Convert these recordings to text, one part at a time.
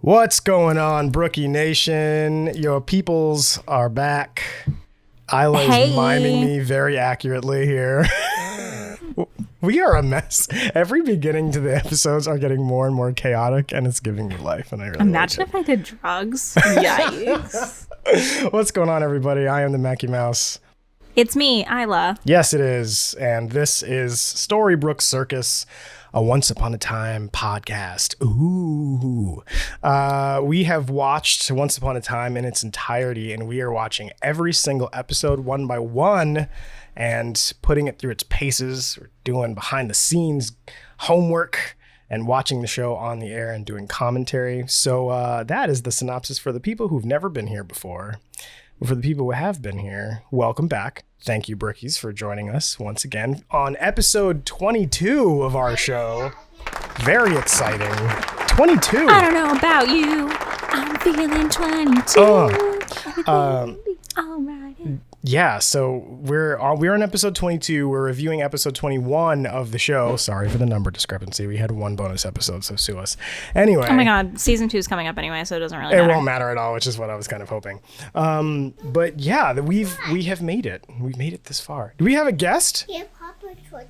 What's going on, Brookie Nation? Your peoples are back. Isla is miming me very accurately here. We are a mess. Every beginning to the episodes are getting more and more chaotic, and it's giving me life. And I really imagine if I did drugs. Yikes. What's going on, everybody? I am the Mackie Mouse. It's me, Isla. Yes, it is. And this is Storybrooke Circus, a Once Upon a Time podcast. Ooh. We have watched Once Upon a Time in its entirety, and we are watching every single episode one by one and putting it through its paces. We're doing behind the scenes homework and watching the show on the air and doing commentary. So that is the synopsis for the people who've never been here before. For the people who have been here, welcome back. Thank you, Brookies, for joining us once again on episode 22 of our show. Very exciting. 22. I don't know about you. I'm feeling 22. All right. Yeah, so we're on episode 22. We're reviewing episode 21 of the show. Sorry for the number discrepancy. We had one bonus episode, so sue us. Anyway. Oh my God, season 2 is coming up anyway, so it doesn't really matter. It won't matter at all, which is what I was kind of hoping. But yeah, we have made it. We've made it this far. Do we have a guest? Yeah, Papa Troy.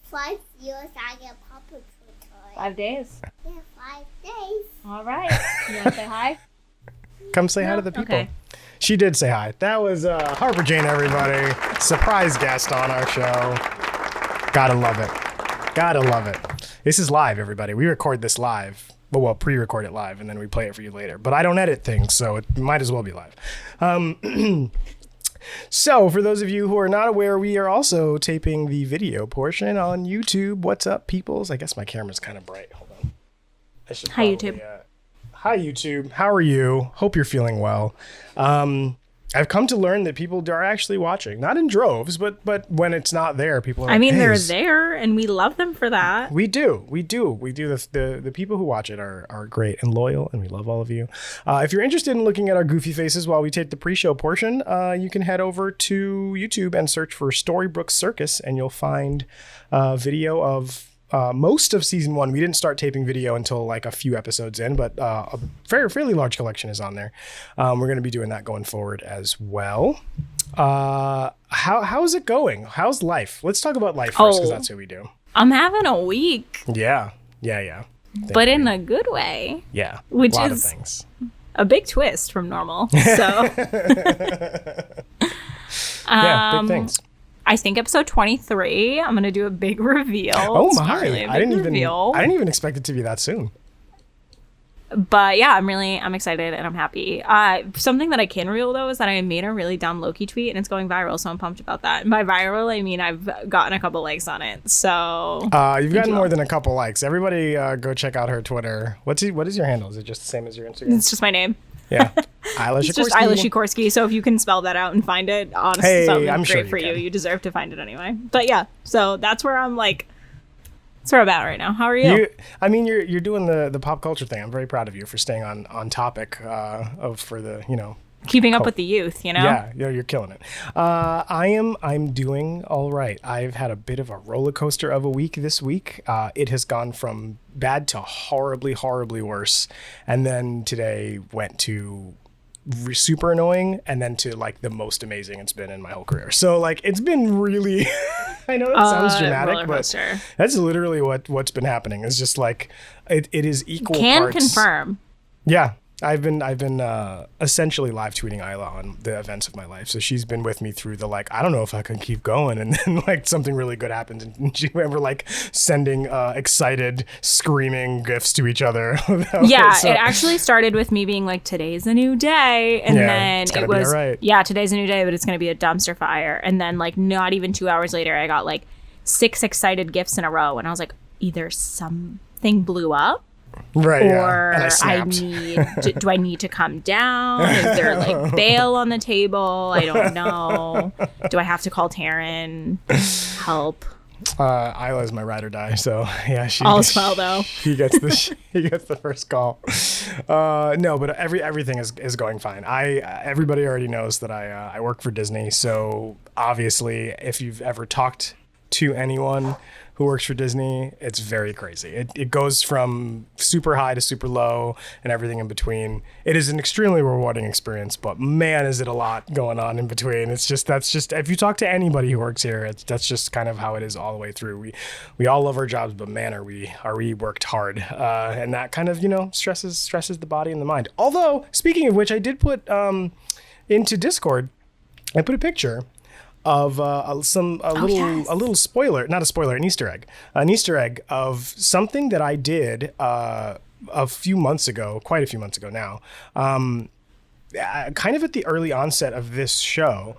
5 years I get Papa Troy. 5 days. Yeah, 5 days. All right. You want to say hi? Come say hi to the people. Okay. She did say hi. That was Harper Jane, everybody. Surprise guest on our show. Gotta love it. Gotta love it. This is live, everybody. We record this live. Well, pre-record it live, and then we play it for you later. But I don't edit things, so it might as well be live. So, for those of you who are not aware, we are also taping the video portion on YouTube. What's up, peoples? I guess my camera's kind of bright. Hold on. Hi, YouTube. Hi, YouTube. How are you? Hope you're feeling well. I've come to learn that people are actually watching, not in droves, but when it's not there, people are like, I mean, hey, they're there, and we love them for that. We do. The people who watch it are great and loyal, and we love all of you. If you're interested in looking at our goofy faces while we take the pre-show portion, you can head over to YouTube and search for Storybrooke Circus, and you'll find a video of most of season 1. We didn't start taping video until like a few episodes in, but a fairly large collection is on there. We're going to be doing that going forward as well. How's it going? How's life? Let's talk about life first, because that's what we do. I'm having a week. Yeah. But in a good way. Yeah. Which a lot is of things. A big twist from normal. So yeah, big things. I think episode 23, I'm going to do a big reveal. Oh my. Really I didn't even expect it to be that soon. But yeah, I'm excited and I'm happy. Something that I can reveal though is that I made a really dumb Loki tweet and it's going viral, so I'm pumped about that. And by viral, I mean I've gotten a couple likes on it. So you've gotten more than a couple likes. Everybody go check out her Twitter. What is your handle? Is it just the same as your Instagram? It's just my name. Yeah. Isla It's just Isla Sikorsky, so if you can spell that out and find it, honestly, hey, I'm great sure for you. You deserve to find it anyway. But yeah, so that's where I'm like, that's where I'm at right now. How are you? You're doing the pop culture thing. I'm very proud of you for staying on topic for the, keeping up with the youth, Yeah, you're killing it. I'm doing all right. I've had a bit of a roller coaster of a week this week. It has gone from bad to horribly worse, and then today went to super annoying, and then to like the most amazing it's been in my whole career. So like it's been really I know that sounds dramatic, but that's literally what's been happening. It's just like it is equal parts. Confirm. Yeah. I've been essentially live tweeting Isla on the events of my life. So she's been with me through the like, I don't know if I can keep going. And then like something really good happens. And we're like sending excited, screaming gifs to each other. Yeah, it actually started with me being like, today's a new day. And then it was, yeah, today's a new day, but it's going to be a dumpster fire. And then like not even 2 hours later, I got like 6 excited gifs in a row. And I was like, either something blew up. Right, or do I need to come down? Is there like bail on the table? I don't know. Do I have to call Taryn? Help. Isla is my ride or die, so yeah, all's well though. He gets the first call. No, but everything is going fine. Everybody already knows that I work for Disney, so obviously if you've ever talked to anyone who works for Disney. It's very crazy. It goes from super high to super low and everything in between. It is an extremely rewarding experience, but man, is it a lot going on in between. That's just if you talk to anybody who works here, that's just kind of how it is all the way through. We all love our jobs, but man, are we worked hard, and that kind of stresses the body and the mind. Although, speaking of which, I did put into Discord, I put a picture of a little spoiler, not a spoiler, an Easter egg of something that I did quite a few months ago now, kind of at the early onset of this show,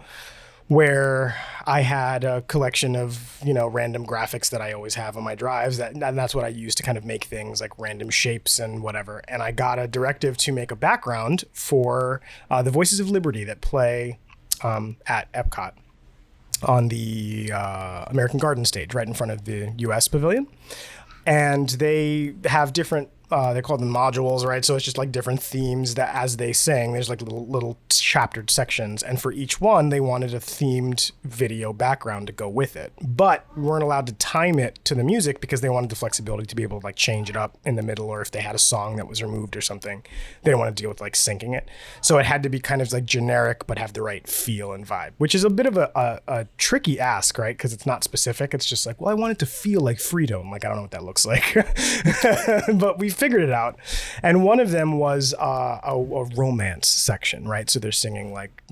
where I had a collection of, random graphics that I always have on my drives, and that's what I use to kind of make things like random shapes and whatever. And I got a directive to make a background for the Voices of Liberty that play at Epcot on the American Garden stage right in front of the US Pavilion. And they have different they call them modules, right? So it's just like different themes that as they sing, there's like little chaptered sections. And for each one, they wanted a themed video background to go with it. But we weren't allowed to time it to the music because they wanted the flexibility to be able to like change it up in the middle, or if they had a song that was removed or something, they didn't want to deal with like syncing it. So it had to be kind of like generic, but have the right feel and vibe, which is a bit of a tricky ask, right? Because it's not specific. It's just like, well, I want it to feel like freedom. Like, I don't know what that looks like. But we figured it out. And one of them was a romance section, right? So they're singing like,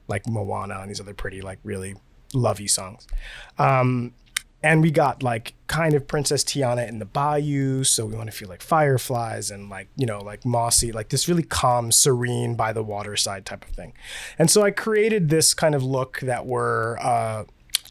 like Moana and these other pretty, like really lovey songs. And we got like kind of Princess Tiana in the bayou. So we want to feel like fireflies and like, like mossy, like this really calm, serene by the waterside type of thing. And so I created this kind of look that were,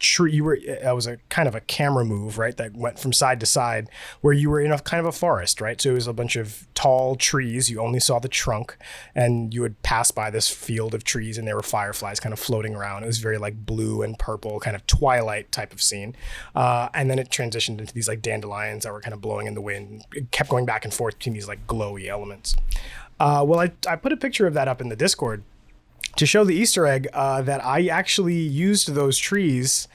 it was a kind of a camera move, right? That went from side to side where you were in a kind of a forest, right? So it was a bunch of tall trees. You only saw the trunk, and you would pass by this field of trees and there were fireflies kind of floating around. It was very like blue and purple, kind of twilight type of scene. And then it transitioned into these like dandelions that were kind of blowing in the wind. It kept going back and forth between these like glowy elements. Well, I put a picture of that up in the Discord to show the Easter egg that I actually used those trees.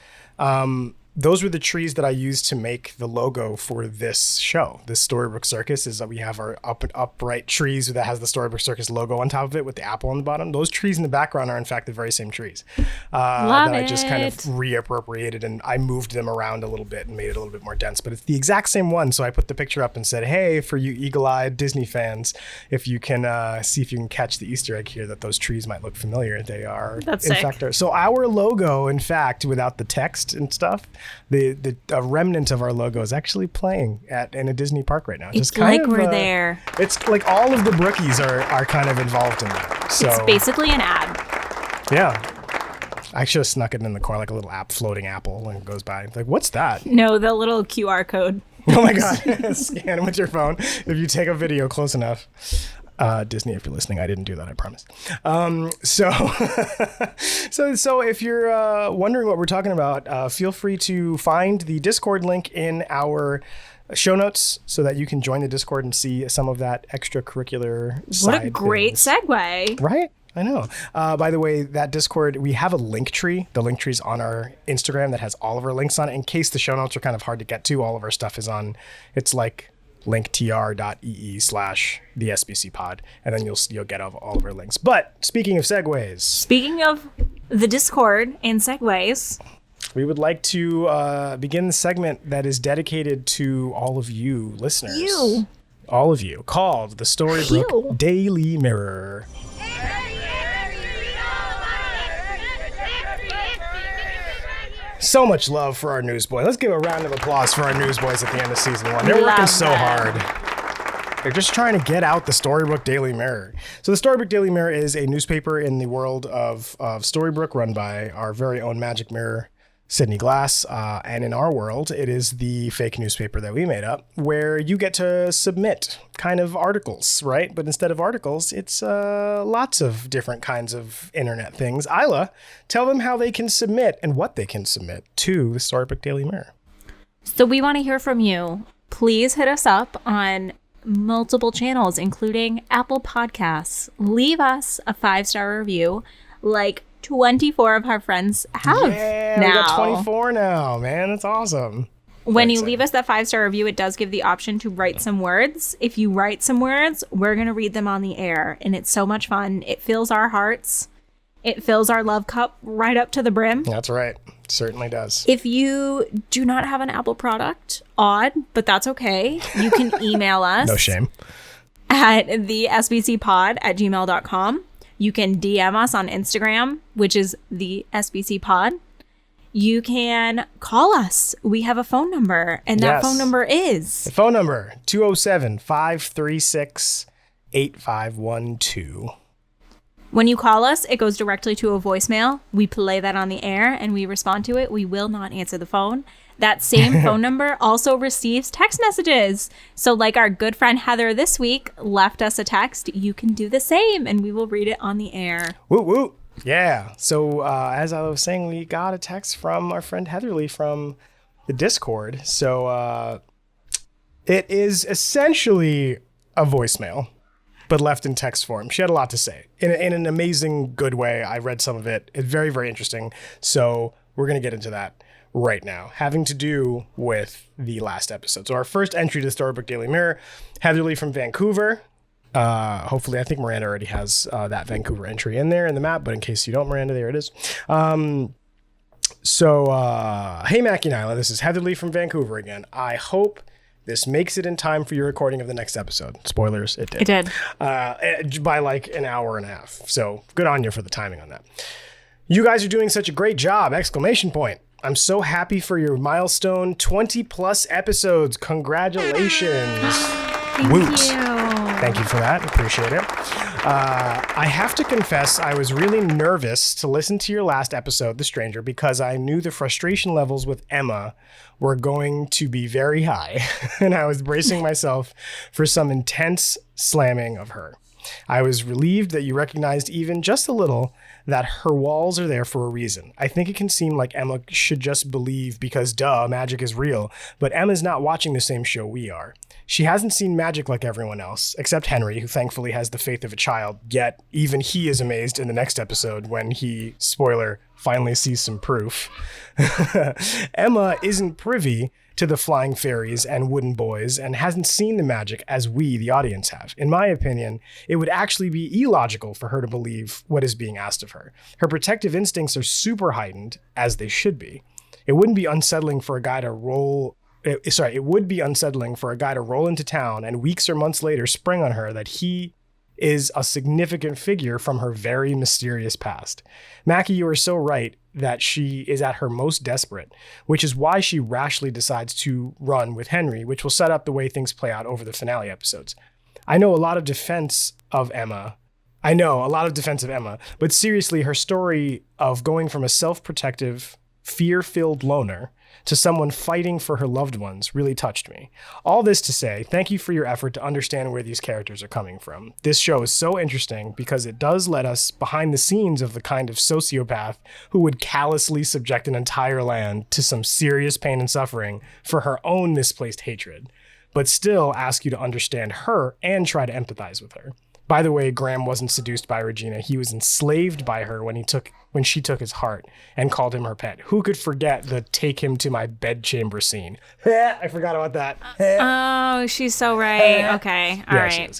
Those were the trees that I used to make the logo for this show. This Storybrooke Circus is that we have our upright trees that has the Storybrooke Circus logo on top of it with the apple on the bottom. Those trees in the background are in fact the very same trees that I just kind of reappropriated, and I moved them around a little bit and made it a little bit more dense. But it's the exact same one. So I put the picture up and said, hey, for you eagle-eyed Disney fans, if you can see if you can catch the Easter egg here that those trees might look familiar. They are. That's in sick. Fact. So our logo, in fact, without the text and stuff, the remnant of our logo is actually playing in a Disney park right now. It's like we're there. It's like all of the Brookies are kind of involved in that. So it's basically an ad. Yeah. I should have snuck it in the corner like a little floating apple when it goes by. Like, what's that? No, the little QR code. Oh my God. Scan it with your phone if you take a video close enough. Disney, if you're listening, I didn't do that, I promise. So if you're wondering what we're talking about, feel free to find the Discord link in our show notes so that you can join the Discord and see some of that extracurricular side. What a great segue. Right? I know. By the way, that Discord, we have a link tree. The link tree's on our Instagram that has all of our links on it. In case the show notes are kind of hard to get to, all of our stuff is on. It's like linktr.ee/the SBC pod, and then you'll get all of our links. But speaking of segues, speaking of the Discord and segues, we would like to begin the segment that is dedicated to all of you listeners, all of you, called the Storybrooke Daily Mirror. So much love for our newsboys. Let's give a round of applause for our newsboys at the end of season 1. They're working so hard. They're just trying to get out the Storybrooke Daily Mirror. So the Storybrooke Daily Mirror is a newspaper in the world of Storybrooke run by our very own magic mirror, Sydney Glass. And in our world, it is the fake newspaper that we made up where you get to submit kind of articles, right? But instead of articles, it's lots of different kinds of internet things. Isla, tell them how they can submit and what they can submit to the Storybrooke Daily Mirror. So we want to hear from you. Please hit us up on multiple channels, including Apple Podcasts. Leave us a 5-star review like 24 of our friends have now. We got 24 now, man. That's awesome. When you leave us that 5-star review, it does give the option to write some words. If you write some words, we're going to read them on the air. And it's so much fun. It fills our hearts. It fills our love cup right up to the brim. That's right. It certainly does. If you do not have an Apple product, odd, but that's okay. You can email us. No shame. At the sbcpod@gmail.com. You can DM us on Instagram, which is the SBC pod. You can call us. We have a phone number, and that phone number is... The phone number, 207-536-8512. When you call us, it goes directly to a voicemail. We play that on the air, and we respond to it. We will not answer the phone. That same phone number also receives text messages. So like our good friend Heather this week left us a text, you can do the same, and we will read it on the air. Woo woo. Yeah. So as I was saying, we got a text from our friend Heatherly from the Discord. So it is essentially a voicemail, but left in text form. She had a lot to say in an amazing, good way. I read some of it. It's very, very interesting. So we're going to get into that right now, having to do with the last episode. So our first entry to the Storybrooke Daily Mirror, Heatherly from Vancouver. Hopefully, I think Miranda already has that Vancouver entry in there in the map, but in case you don't, Miranda, there it is. Hey, Mackie and Isla, this is Heatherly from Vancouver again. I hope this makes it in time for your recording of the next episode. Spoilers, it did. It did. By like an hour and a half. So good on you for the timing on that. You guys are doing such a great job! ! I'm so happy for your milestone 20 plus episodes. Congratulations. Thank you. Thank you for that. Appreciate it. I have to confess, I was really nervous to listen to your last episode, The Stranger, because I knew the frustration levels with Emma were going to be very high, and I was bracing myself for some intense slamming of her. I was relieved that you recognized even just a little that her walls are there for a reason. I think it can seem like Emma should just believe because, duh, magic is real, but Emma's not watching the same show we are. She hasn't seen magic like everyone else, except Henry, who thankfully has the faith of a child, yet even he is amazed in the next episode when he, spoiler, finally sees some proof. Emma isn't privy to the flying fairies and wooden boys and hasn't seen the magic as we, the audience, have. In my opinion, it would actually be illogical for her to believe what is being asked of her. Her protective instincts are super heightened, as they should be. It wouldn't be unsettling for a guy to roll... it would be unsettling for a guy to roll into town and weeks or months later spring on her that he is a significant figure from her very mysterious past. Mackie, you are so right that she is at her most desperate, which is why she rashly decides to run with Henry, which will set up the way things play out over the finale episodes. I know a lot of defense of Emma, but seriously, her story of going from a self-protective, fear-filled loner to someone fighting for her loved ones really touched me. All this to say, thank you for your effort to understand where these characters are coming from. This show is so interesting because it does let us behind the scenes of the kind of sociopath who would callously subject an entire land to some serious pain and suffering for her own misplaced hatred, but still ask you to understand her and try to empathize with her. By the way, Graham wasn't seduced by Regina. He was enslaved by her when she took his heart and called him her pet. Who could forget the take him to my bedchamber scene? I forgot about that. Oh, she's so right. Okay. All right.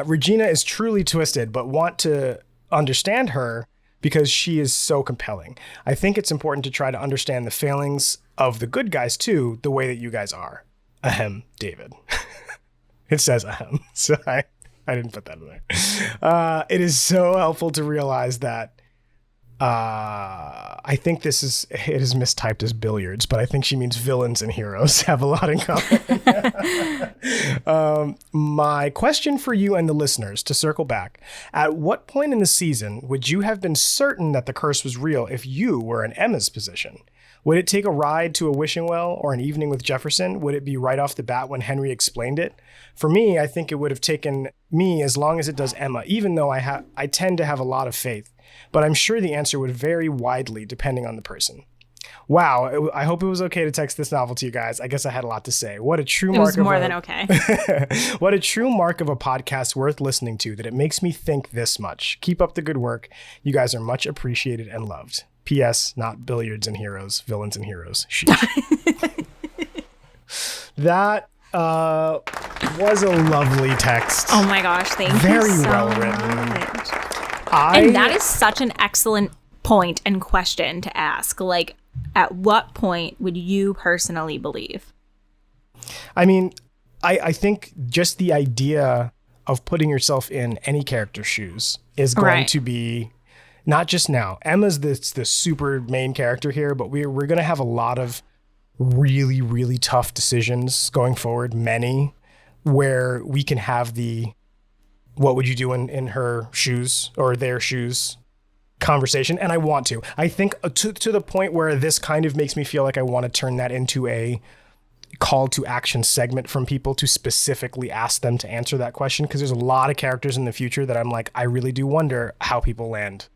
Regina is truly twisted, but want to understand her because she is so compelling. I think it's important to try to understand the failings of the good guys too, the way that you guys are. Ahem, David. It says ahem, so I didn't put that in there. It is so helpful to realize that I think it is mistyped as billiards, but I think she means villains and heroes have a lot in common. My question for you and the listeners, to circle back, at what point in the season would you have been certain that the curse was real if you were in Emma's position? Would it take a ride to a wishing well or an evening with Jefferson? Would it be right off the bat when Henry explained it? For me, I think it would have taken me as long as it does Emma, even though I tend to have a lot of faith. But I'm sure the answer would vary widely depending on the person. Wow, I hope it was okay to text this novel to you guys. I guess I had a lot to say. What a true mark of... It was more than okay. What a true mark of a podcast worth listening to, that it makes me think this much. Keep up the good work. You guys are much appreciated and loved. P.S. Not billiards and heroes, villains and heroes. Sheesh. That was a lovely text. Oh my gosh, thank you Very so well written. much. And that is such an excellent point and question to ask. Like, at what point would you personally believe? I mean, I think just the idea of putting yourself in any character's shoes is going to be, not just now. Emma's the super main character here, but we're going to have a lot of really, really tough decisions going forward, many, where we can have the what would you do in her shoes or their shoes conversation. And I want to. I think to the point where this kind of makes me feel like I want to turn that into a call to action segment from people to specifically ask them to answer that question, because there's a lot of characters in the future that I'm like, I really do wonder how people land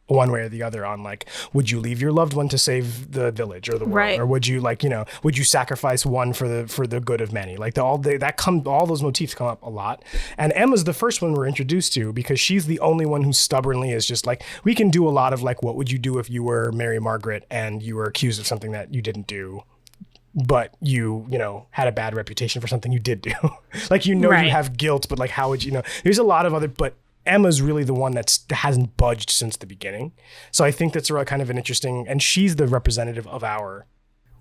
one way or the other on, like, would you leave your loved one to save the village or the world, or would you, like, you know, would you sacrifice one for the good of many? Like all those motifs come up a lot. And Emma's the first one we're introduced to, because she's the only one who stubbornly is just like, we can do a lot of like, what would you do if you were Mary Margaret and you were accused of something that you didn't do, but you know, had a bad reputation for something you did do. Like, you have guilt, but like, how would you know? There's a lot of other, but Emma's really the one that hasn't budged since the beginning. So I think that's kind of an interesting, and she's the representative of our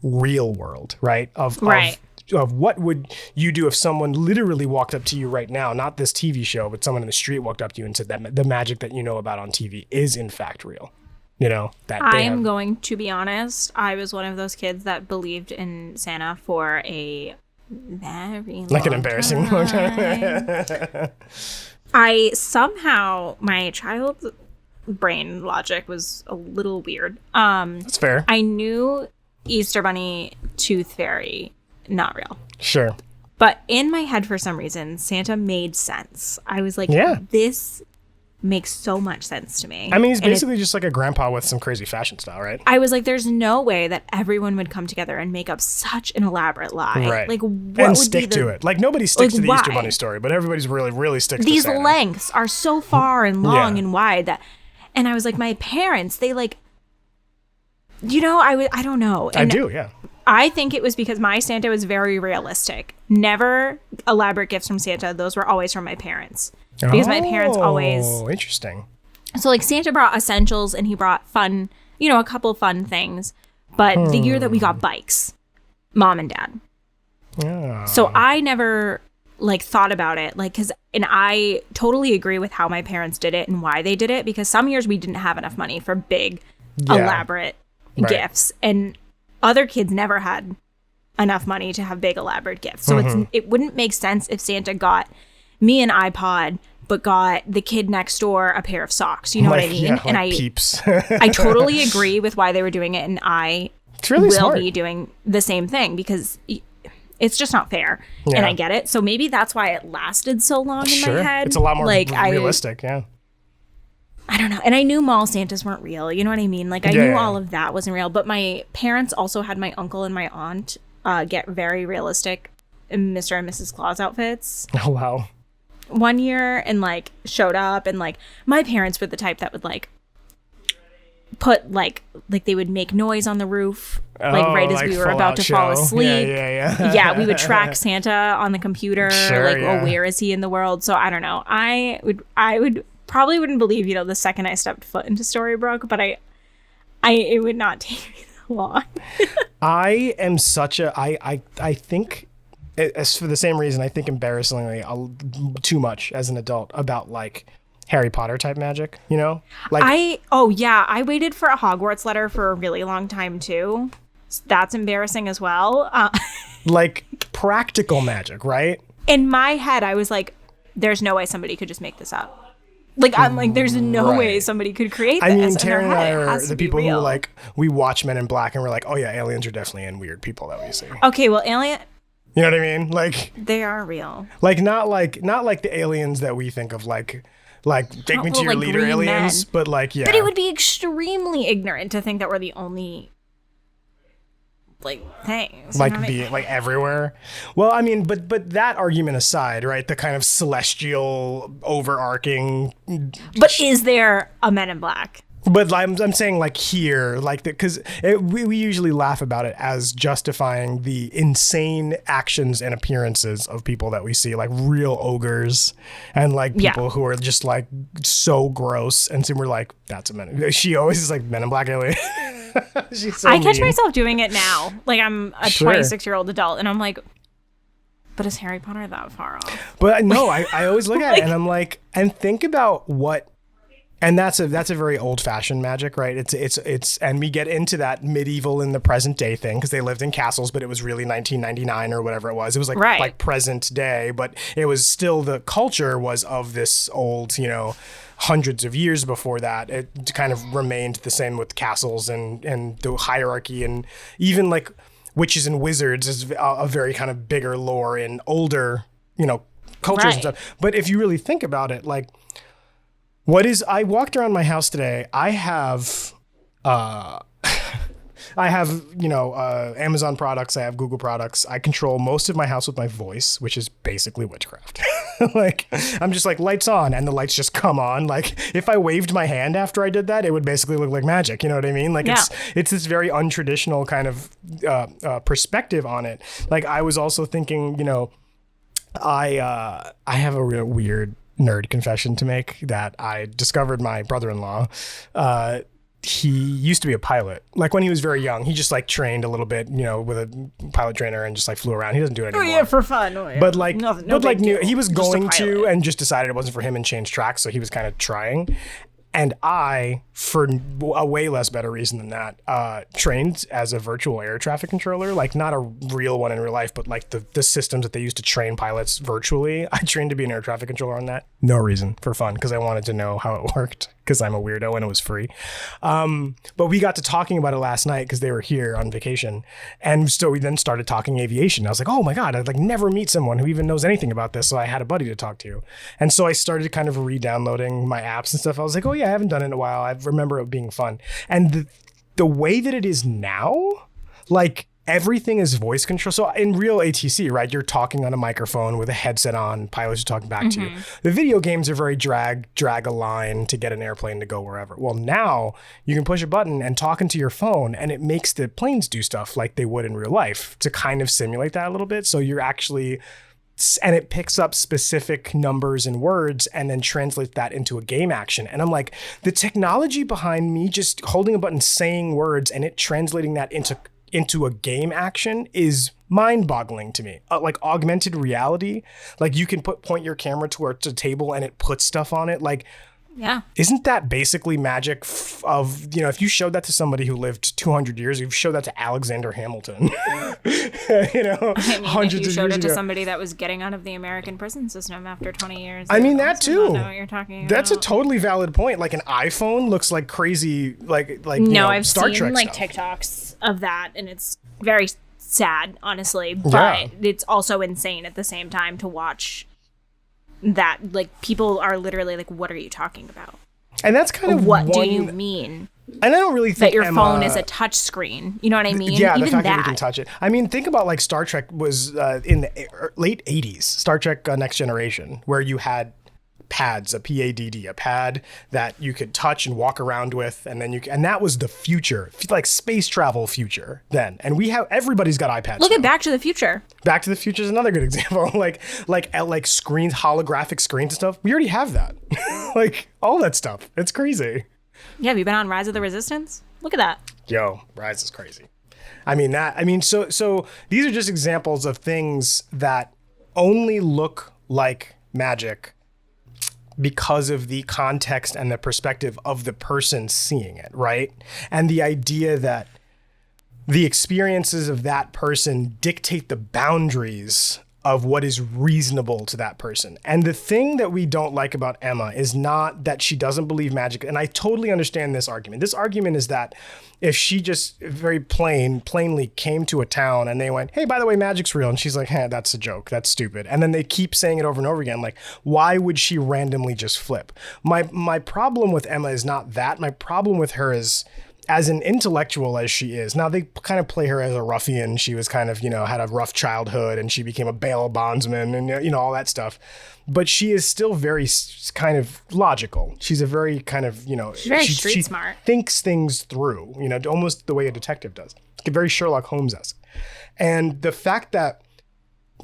real world, right? Of what would you do if someone literally walked up to you right now, not this TV show, but someone in the street walked up to you and said that the magic that you know about on TV is in fact real. You know, that I'm going to be honest. I was one of those kids that believed in Santa for a very long an embarrassing long time. I somehow, my child's brain logic was a little weird. That's fair. I knew Easter Bunny, Tooth Fairy, not real. Sure. But in my head, for some reason, Santa made sense. I was like, this makes so much sense to me. I mean, he's basically just like a grandpa with some crazy fashion style, right? I was like, there's no way that everyone would come together and make up such an elaborate lie. Right. Like, and stick to it. Like, nobody sticks to the Easter Bunny story, but everybody's really sticks to Santa. These lengths are so far and long and wide that, and I was like, my parents, they like, you know, I don't know. And I do, yeah. I think it was because my Santa was very realistic. Never elaborate gifts from Santa. Those were always from my parents. Because my parents always... Oh, interesting. So, like, Santa brought essentials and he brought fun, you know, a couple fun things. But the year that we got bikes, Mom and Dad. Yeah. So I never, like, thought about it. Like, and I totally agree with how my parents did it and why they did it. Because some years we didn't have enough money for big, elaborate gifts. And other kids never had enough money to have big, elaborate gifts. So it wouldn't make sense if Santa got me an iPod, but got the kid next door a pair of socks. You know what I mean? Yeah, and Peeps. I totally agree with why they were doing it, and I really will be doing the same thing because it's just not fair. Yeah. And I get it. So maybe that's why it lasted so long in my head. It's a lot more realistic, yeah. I don't know. And I knew mall Santas weren't real. You know what I mean? Like, I knew all of that wasn't real. But my parents also had my uncle and my aunt get very realistic Mr. and Mrs. Claus outfits. Oh, wow. One year, and like showed up, and like my parents were the type that would like put like they would make noise on the roof right as we were about to fall asleep. Yeah, we would track Santa on the computer, where is he in the world? So I don't know. I would probably wouldn't believe, you know, the second I stepped foot into Storybrooke, but it would not take me that long. I am such a I think, as for the same reason, I think embarrassingly too much as an adult about like Harry Potter type magic, you know? Like I waited for a Hogwarts letter for a really long time too. That's embarrassing as well. Like practical magic, right? In my head, I was like, there's no way somebody could just make this up. Like, I'm like, there's no way somebody could create this. I mean, Taryn and I are the people who like, we watch Men in Black and we're like, oh yeah, aliens are definitely in weird people that we see. Okay, well, alien... You know what I mean? Like, they are real. Like not like the aliens that we think of, like take me to your leader aliens, but like But it would be extremely ignorant to think that we're the only like things. Like being like everywhere. Well, I mean, but that argument aside, right? The kind of celestial overarching. But is there a Men in Black? But I'm saying like here, like because we usually laugh about it as justifying the insane actions and appearances of people that we see, like real ogres and like people who are just like so gross. And so we're like, that's a Men. She always is like Men in Black alien. She's so I catch mean. myself doing it now. Like I'm a 26-year-old adult, and I'm like, but is Harry Potter that far off? But no, I always look at it and I'm like, and think about what. And that's a very old-fashioned magic, right? It's and we get into that medieval in the present day thing because they lived in castles, but it was really 1999 or whatever it was. It was like present day, but it was still the culture was of this old, hundreds of years before that. It kind of remained the same with castles and the hierarchy, and even like witches and wizards is a very kind of bigger lore in older, cultures and stuff. But if you really think about it, like. I walked around my house today. I have, Amazon products. I have Google products. I control most of my house with my voice, which is basically witchcraft. Like, I'm just like, lights on, and the lights just come on. Like, if I waved my hand after I did that, it would basically look like magic. You know what I mean? Like, it's this very untraditional kind of perspective on it. Like, I was also thinking, I have a real weird nerd confession to make that I discovered my brother-in-law. He used to be a pilot. Like when he was very young, he just like trained a little bit, with a pilot trainer and just like flew around. He doesn't do it anymore. Oh yeah, for fun. Oh, yeah. But like, he was going to and just decided it wasn't for him and changed tracks. So he was kind of trying. And I, for a way less better reason than that, trained as a virtual air traffic controller, like not a real one in real life, but like the systems that they use to train pilots virtually. I trained to be an air traffic controller on that. No reason, for fun, because I wanted to know how it worked, because I'm a weirdo and it was free. But we got to talking about it last night because they were here on vacation. And so we then started talking aviation. I was like, oh my God, I'd like never meet someone who even knows anything about this. So I had a buddy to talk to. And so I started kind of re-downloading my apps and stuff. I was like, oh yeah, I haven't done it in a while. I remember it being fun. And the way that it is now, like everything is voice control. So in real ATC, right, you're talking on a microphone with a headset on, pilots are talking back to you. The video games are very drag a line to get an airplane to go wherever. Well, now you can push a button and talk into your phone and it makes the planes do stuff like they would in real life to kind of simulate that a little bit. So you're actually, and it picks up specific numbers and words and then translates that into a game action. And I'm like, the technology behind me just holding a button, saying words and it translating that into a game action is mind-boggling to me. Like augmented reality, like you can point your camera towards a table and it puts stuff on it. Like, yeah, isn't that basically magic of, if you showed that to somebody who lived 200 years, you've showed that to Alexander Hamilton, hundreds if you showed it to somebody that was getting out of the American prison system after 20 years. I mean, that too. Know what you're talking That's about. a totally valid point. Like an iPhone looks like crazy, like I've Star seen Trek like stuff. TikToks of that, and it's very sad, honestly. But it's also insane at the same time to watch that. Like people are literally like, "What are you talking about?" And that's kind of what do you mean? And I don't really think that your phone is a touch screen. You know what I mean? Yeah, even the fact that that you can touch it. I mean, think about like Star Trek was in the late 80s, Star Trek Next Generation, where you had pads, a PADD, a pad that you could touch and walk around with, and then and that was the future, like space travel future then. And everybody's got iPads. Look at Back to the Future. Back to the Future is another good example. like screens, holographic screens and stuff. We already have that. Like all that stuff. It's crazy. Yeah, have you been on Rise of the Resistance? Look at that. Yo, Rise is crazy. So these are just examples of things that only look like magic because of the context and the perspective of the person seeing it, right? And the idea that the experiences of that person dictate the boundaries of what is reasonable to that person. And the thing that we don't like about Emma is not that she doesn't believe magic. And I totally understand this argument. This argument is that if she just very plainly came to a town and they went, hey, by the way, magic's real. And she's like, hey, that's a joke. That's stupid. And then they keep saying it over and over again. Like, why would she randomly just flip? My problem with Emma is not that. My problem with her is as an intellectual as she is, now they kind of play her as a ruffian. She was kind of, had a rough childhood and she became a bail bondsman and, all that stuff. But she is still very kind of logical. She's a very kind of, she's very street smart. Thinks things through, almost the way a detective does. Very Sherlock Holmes-esque. And the fact that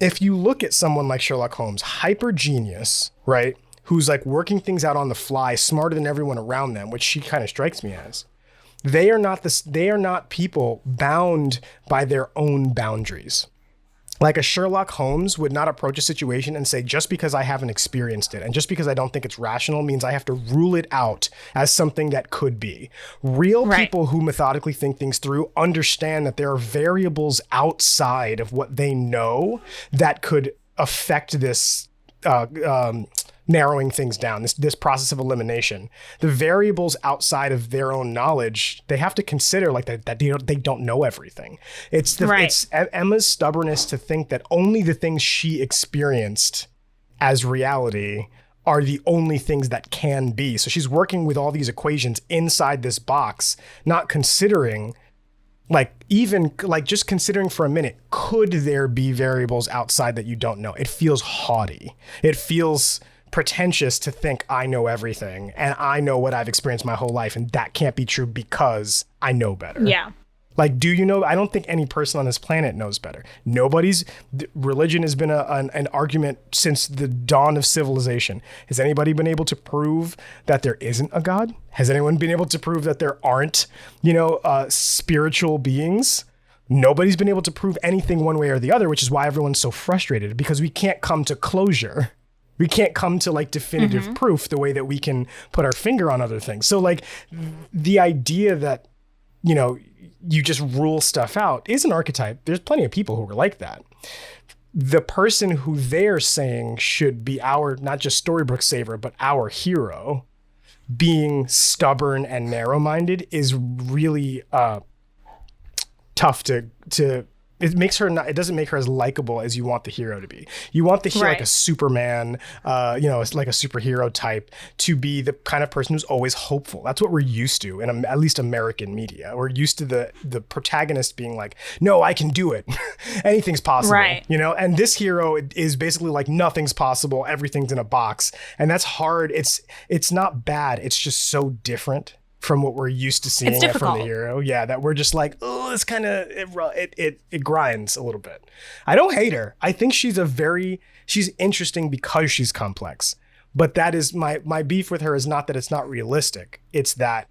if you look at someone like Sherlock Holmes, hyper genius, right? Who's like working things out on the fly, smarter than everyone around them, which she kind of strikes me as. They are not people bound by their own boundaries. Like a Sherlock Holmes would not approach a situation and say, just because I haven't experienced it and just because I don't think it's rational means I have to rule it out as something that could be. Real people who methodically think things through understand that there are variables outside of what they know that could affect this narrowing things down, this process of elimination. The variables outside of their own knowledge, they have to consider like that they don't know everything. It's Emma's stubbornness to think that only the things she experienced as reality are the only things that can be. So she's working with all these equations inside this box, not considering just considering for a minute, could there be variables outside that you don't know? It feels haughty. It feels pretentious to think I know everything and I know what I've experienced my whole life, and that can't be true because I know better. Yeah. Like, do you know? I don't think any person on this planet knows better. Religion has been an argument since the dawn of civilization. Has anybody been able to prove that there isn't a God? Has anyone been able to prove that there aren't, spiritual beings? Nobody's been able to prove anything one way or the other, which is why everyone's so frustrated, because we can't come to closure. We can't come to like definitive proof the way that we can put our finger on other things. So like the idea that, you just rule stuff out is an archetype. There's plenty of people who are like that. The person who they're saying should be our, not just Storybrooke saver, but our hero, being stubborn and narrow-minded is really tough to it doesn't make her as likable as you want the hero to be. You want the hero like a Superman, it's like a superhero type, to be the kind of person who's always hopeful. That's what we're used to in at least American media. We're used to the protagonist being like, no, I can do it. Anything's possible, and this hero is basically like nothing's possible. Everything's in a box. And that's hard. It's not bad. It's just so different from what we're used to seeing from the hero. Yeah, that we're just like, oh, it's kind of, it grinds a little bit. I don't hate her. I think she's interesting because she's complex. But that is my beef with her is not that it's not realistic. It's that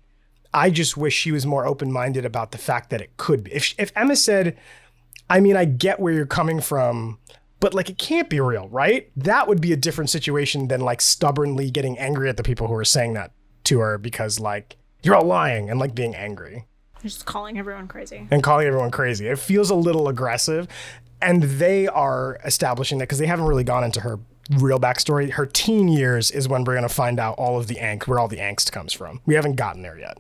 I just wish she was more open-minded about the fact that it could be. If Emma said, I mean, I get where you're coming from, but like, it can't be real, right? That would be a different situation than like stubbornly getting angry at the people who are saying that to her because like, you're all lying, and like being angry. Just calling everyone crazy. It feels a little aggressive. And they are establishing that because they haven't really gone into her real backstory. Her teen years is when we're going to find out all of the where all the angst comes from. We haven't gotten there yet.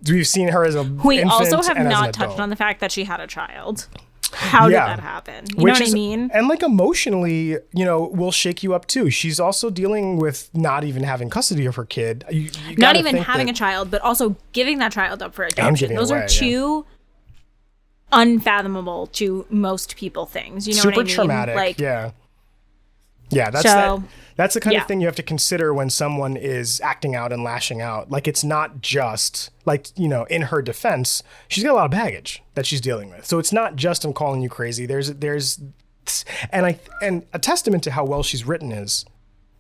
We've seen her as a We also have not touched on the fact that she had a child. How did that happen? You know what I mean? And like emotionally, will shake you up too. She's also dealing with not even having custody of her kid. You not even having a child, but also giving that child up for adoption. Those are two unfathomable to most people things. You know what I mean? Super traumatic. Like, yeah, that's the kind of thing you have to consider when someone is acting out and lashing out. Like, it's not just like, in her defense, she's got a lot of baggage that she's dealing with. So it's not just I'm calling you crazy. There's and a testament to how well she's written is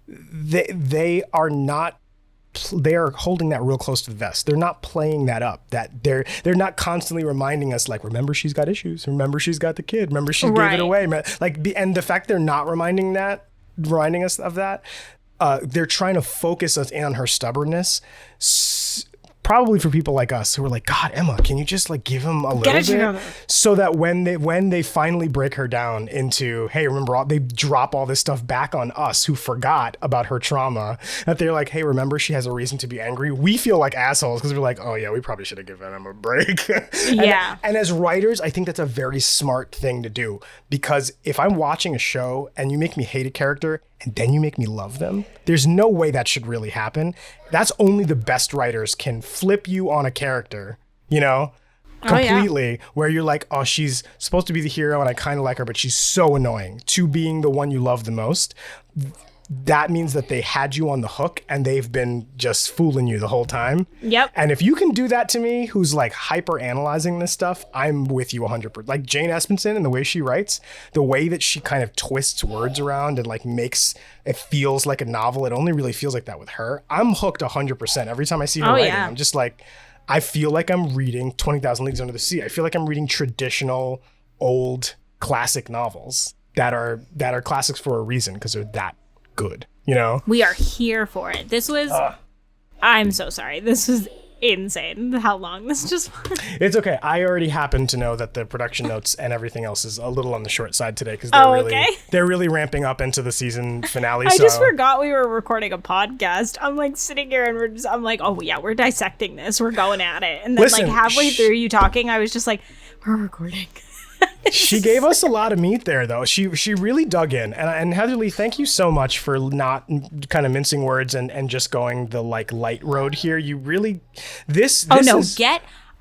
they are holding that real close to the vest. They're not playing that up. That they're not constantly reminding us like, remember she's got issues. Remember she's got the kid. Remember she gave it away. And the fact they're not reminding us of that, they're trying to focus us in on her stubbornness. Probably for people like us who are like, God, Emma, can you just like give him a little bit, so that when they finally break her down into, hey, remember, they drop all this stuff back on us who forgot about her trauma, that they're like, hey, remember, she has a reason to be angry. We feel like assholes because we're like, oh yeah, we probably should have given Emma a break. And as writers, I think that's a very smart thing to do, because if I'm watching a show and you make me hate a character and then you make me love them, there's no way that should really happen. That's only the best writers can flip you on a character you know? Completely, where you're like, oh, she's supposed to be the hero and I kind of like her, but she's so annoying, to being the one you love the most. That means that they had you on the hook and they've been just fooling you the whole time. Yep. And if you can do that to me, who's like hyper analyzing this stuff, I'm with you 100%. Like Jane Espenson and the way she writes, the way that she kind of twists words around and like makes it feels like a novel. It only really feels like that with her. I'm hooked 100%. Every time I see her writing, I'm just like, I feel like I'm reading 20,000 Leagues Under the Sea. I feel like I'm reading traditional, old, classic novels that are classics for a reason because they're that good, you know? We are here for it. This was... I'm so sorry. This was insane how long this just was. It's okay. I already happen to know that the production notes and everything else is a little on the short side today because they're really ramping up into the season finale. I just forgot we were recording a podcast. I'm like sitting here and I'm like, oh yeah, we're dissecting this. We're going at it. And then like halfway through you talking, I was just like, we're recording. She gave us a lot of meat there, though. She really dug in. And Heatherly, thank you so much for not kind of mincing words and just going the like light road here. You really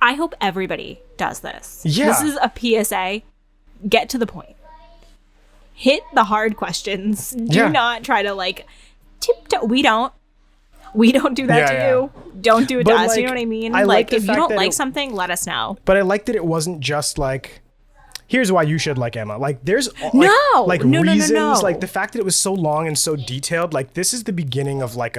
I hope everybody does this. Yeah. This is a PSA. Get to the point. Hit the hard questions. Do not try to like tiptoe. We don't do that to you. Don't do it to us. Like, you know what I mean? Like if you don't like something, let us know. But I like that it wasn't just like, here's why you should like Emma. Like there's reasons. No. Like the fact that it was so long and so detailed. Like this is the beginning of like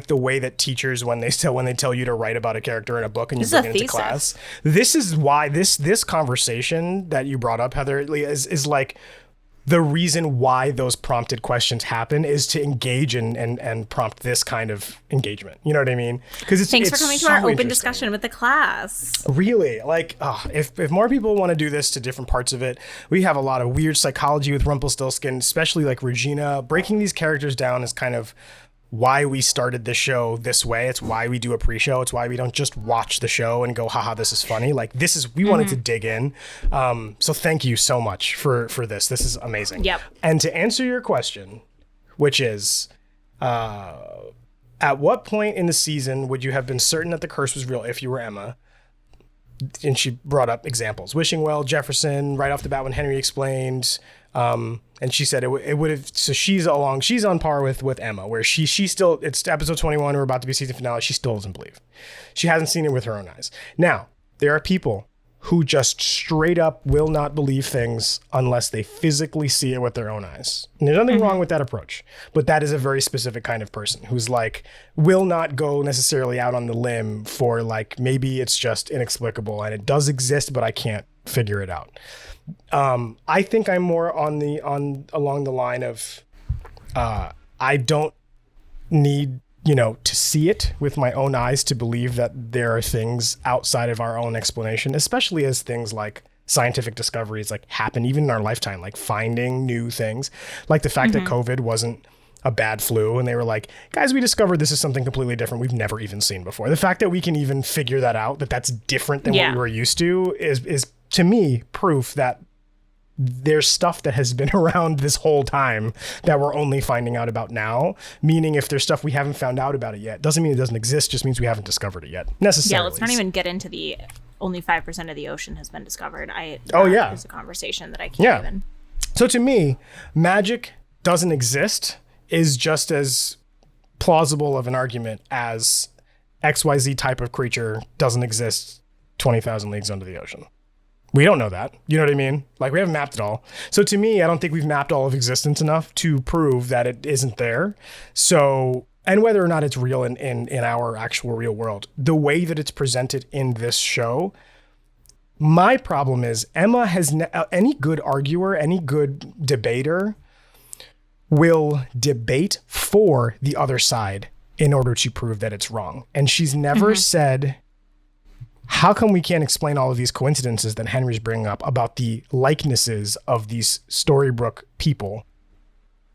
the way that teachers when they tell you to write about a character in a book and you bring it into class. This is why this conversation that you brought up, Heather, is like the reason why those prompted questions happen is to engage and prompt this kind of engagement. You know what I mean? Because thanks for coming to our open discussion with the class. Really, like if more people want to do this to different parts of it, we have a lot of weird psychology with Rumpelstiltskin, especially like Regina. Breaking these characters down is kind of why we started this show this way. It's why we do a pre-show. It's why we don't just watch the show and go, haha, this is funny. Like we wanted to dig in. So thank you so much for this. This is amazing. Yep. And to answer your question, which is, at what point in the season would you have been certain that the curse was real if you were Emma? And she brought up examples. Wishing Well, Jefferson, right off the bat when Henry explained, and she said it would have. So she's on par with Emma, where she still, it's episode 21. We're about to be season finale. She still doesn't believe. She hasn't seen it with her own eyes. Now there are people who just straight up will not believe things unless they physically see it with their own eyes. And there's nothing wrong with that approach, but that is a very specific kind of person who's like, will not go necessarily out on the limb for like, maybe it's just inexplicable and it does exist, but I can't figure it out. I think I'm more along the line of, I don't need, to see it with my own eyes to believe that there are things outside of our own explanation, especially as things like scientific discoveries like happen even in our lifetime, like finding new things, like the fact that COVID wasn't a bad flu. And they were like, guys, we discovered this is something completely different we've never even seen before. The fact that we can even figure that out, that's different than what we were used to is to me proof that there's stuff that has been around this whole time that we're only finding out about now. Meaning if there's stuff we haven't found out about it yet, doesn't mean it doesn't exist, just means we haven't discovered it yet necessarily. Yeah, let's not even get into the only 5% of the ocean has been discovered. It's a conversation that I can't even. So to me, magic doesn't exist is just as plausible of an argument as XYZ type of creature doesn't exist 20,000 leagues under the ocean. We don't know that. You know what I mean? Like we haven't mapped it all. So to me, I don't think we've mapped all of existence enough to prove that it isn't there. So, and whether or not it's real in our actual real world, the way that it's presented in this show, my problem is Emma has any good arguer, any good debater will debate for the other side in order to prove that it's wrong. And she's never said, how come we can't explain all of these coincidences that Henry's bringing up about the likenesses of these Storybrooke people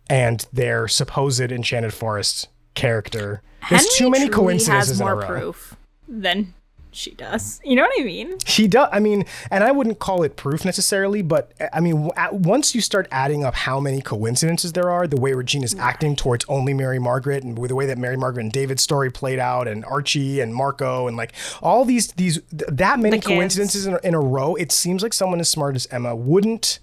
and their supposed Enchanted Forest character? There's too many coincidences has more in a row. proof than she does. You know what I mean? She does. I mean, and I wouldn't call it proof necessarily, but I mean, once you start adding up how many coincidences there are, the way Regina's acting towards only Mary Margaret, and the way that Mary Margaret and David's story played out, and Archie and Marco, and like all these that many coincidences in a row, it seems like someone as smart as Emma wouldn't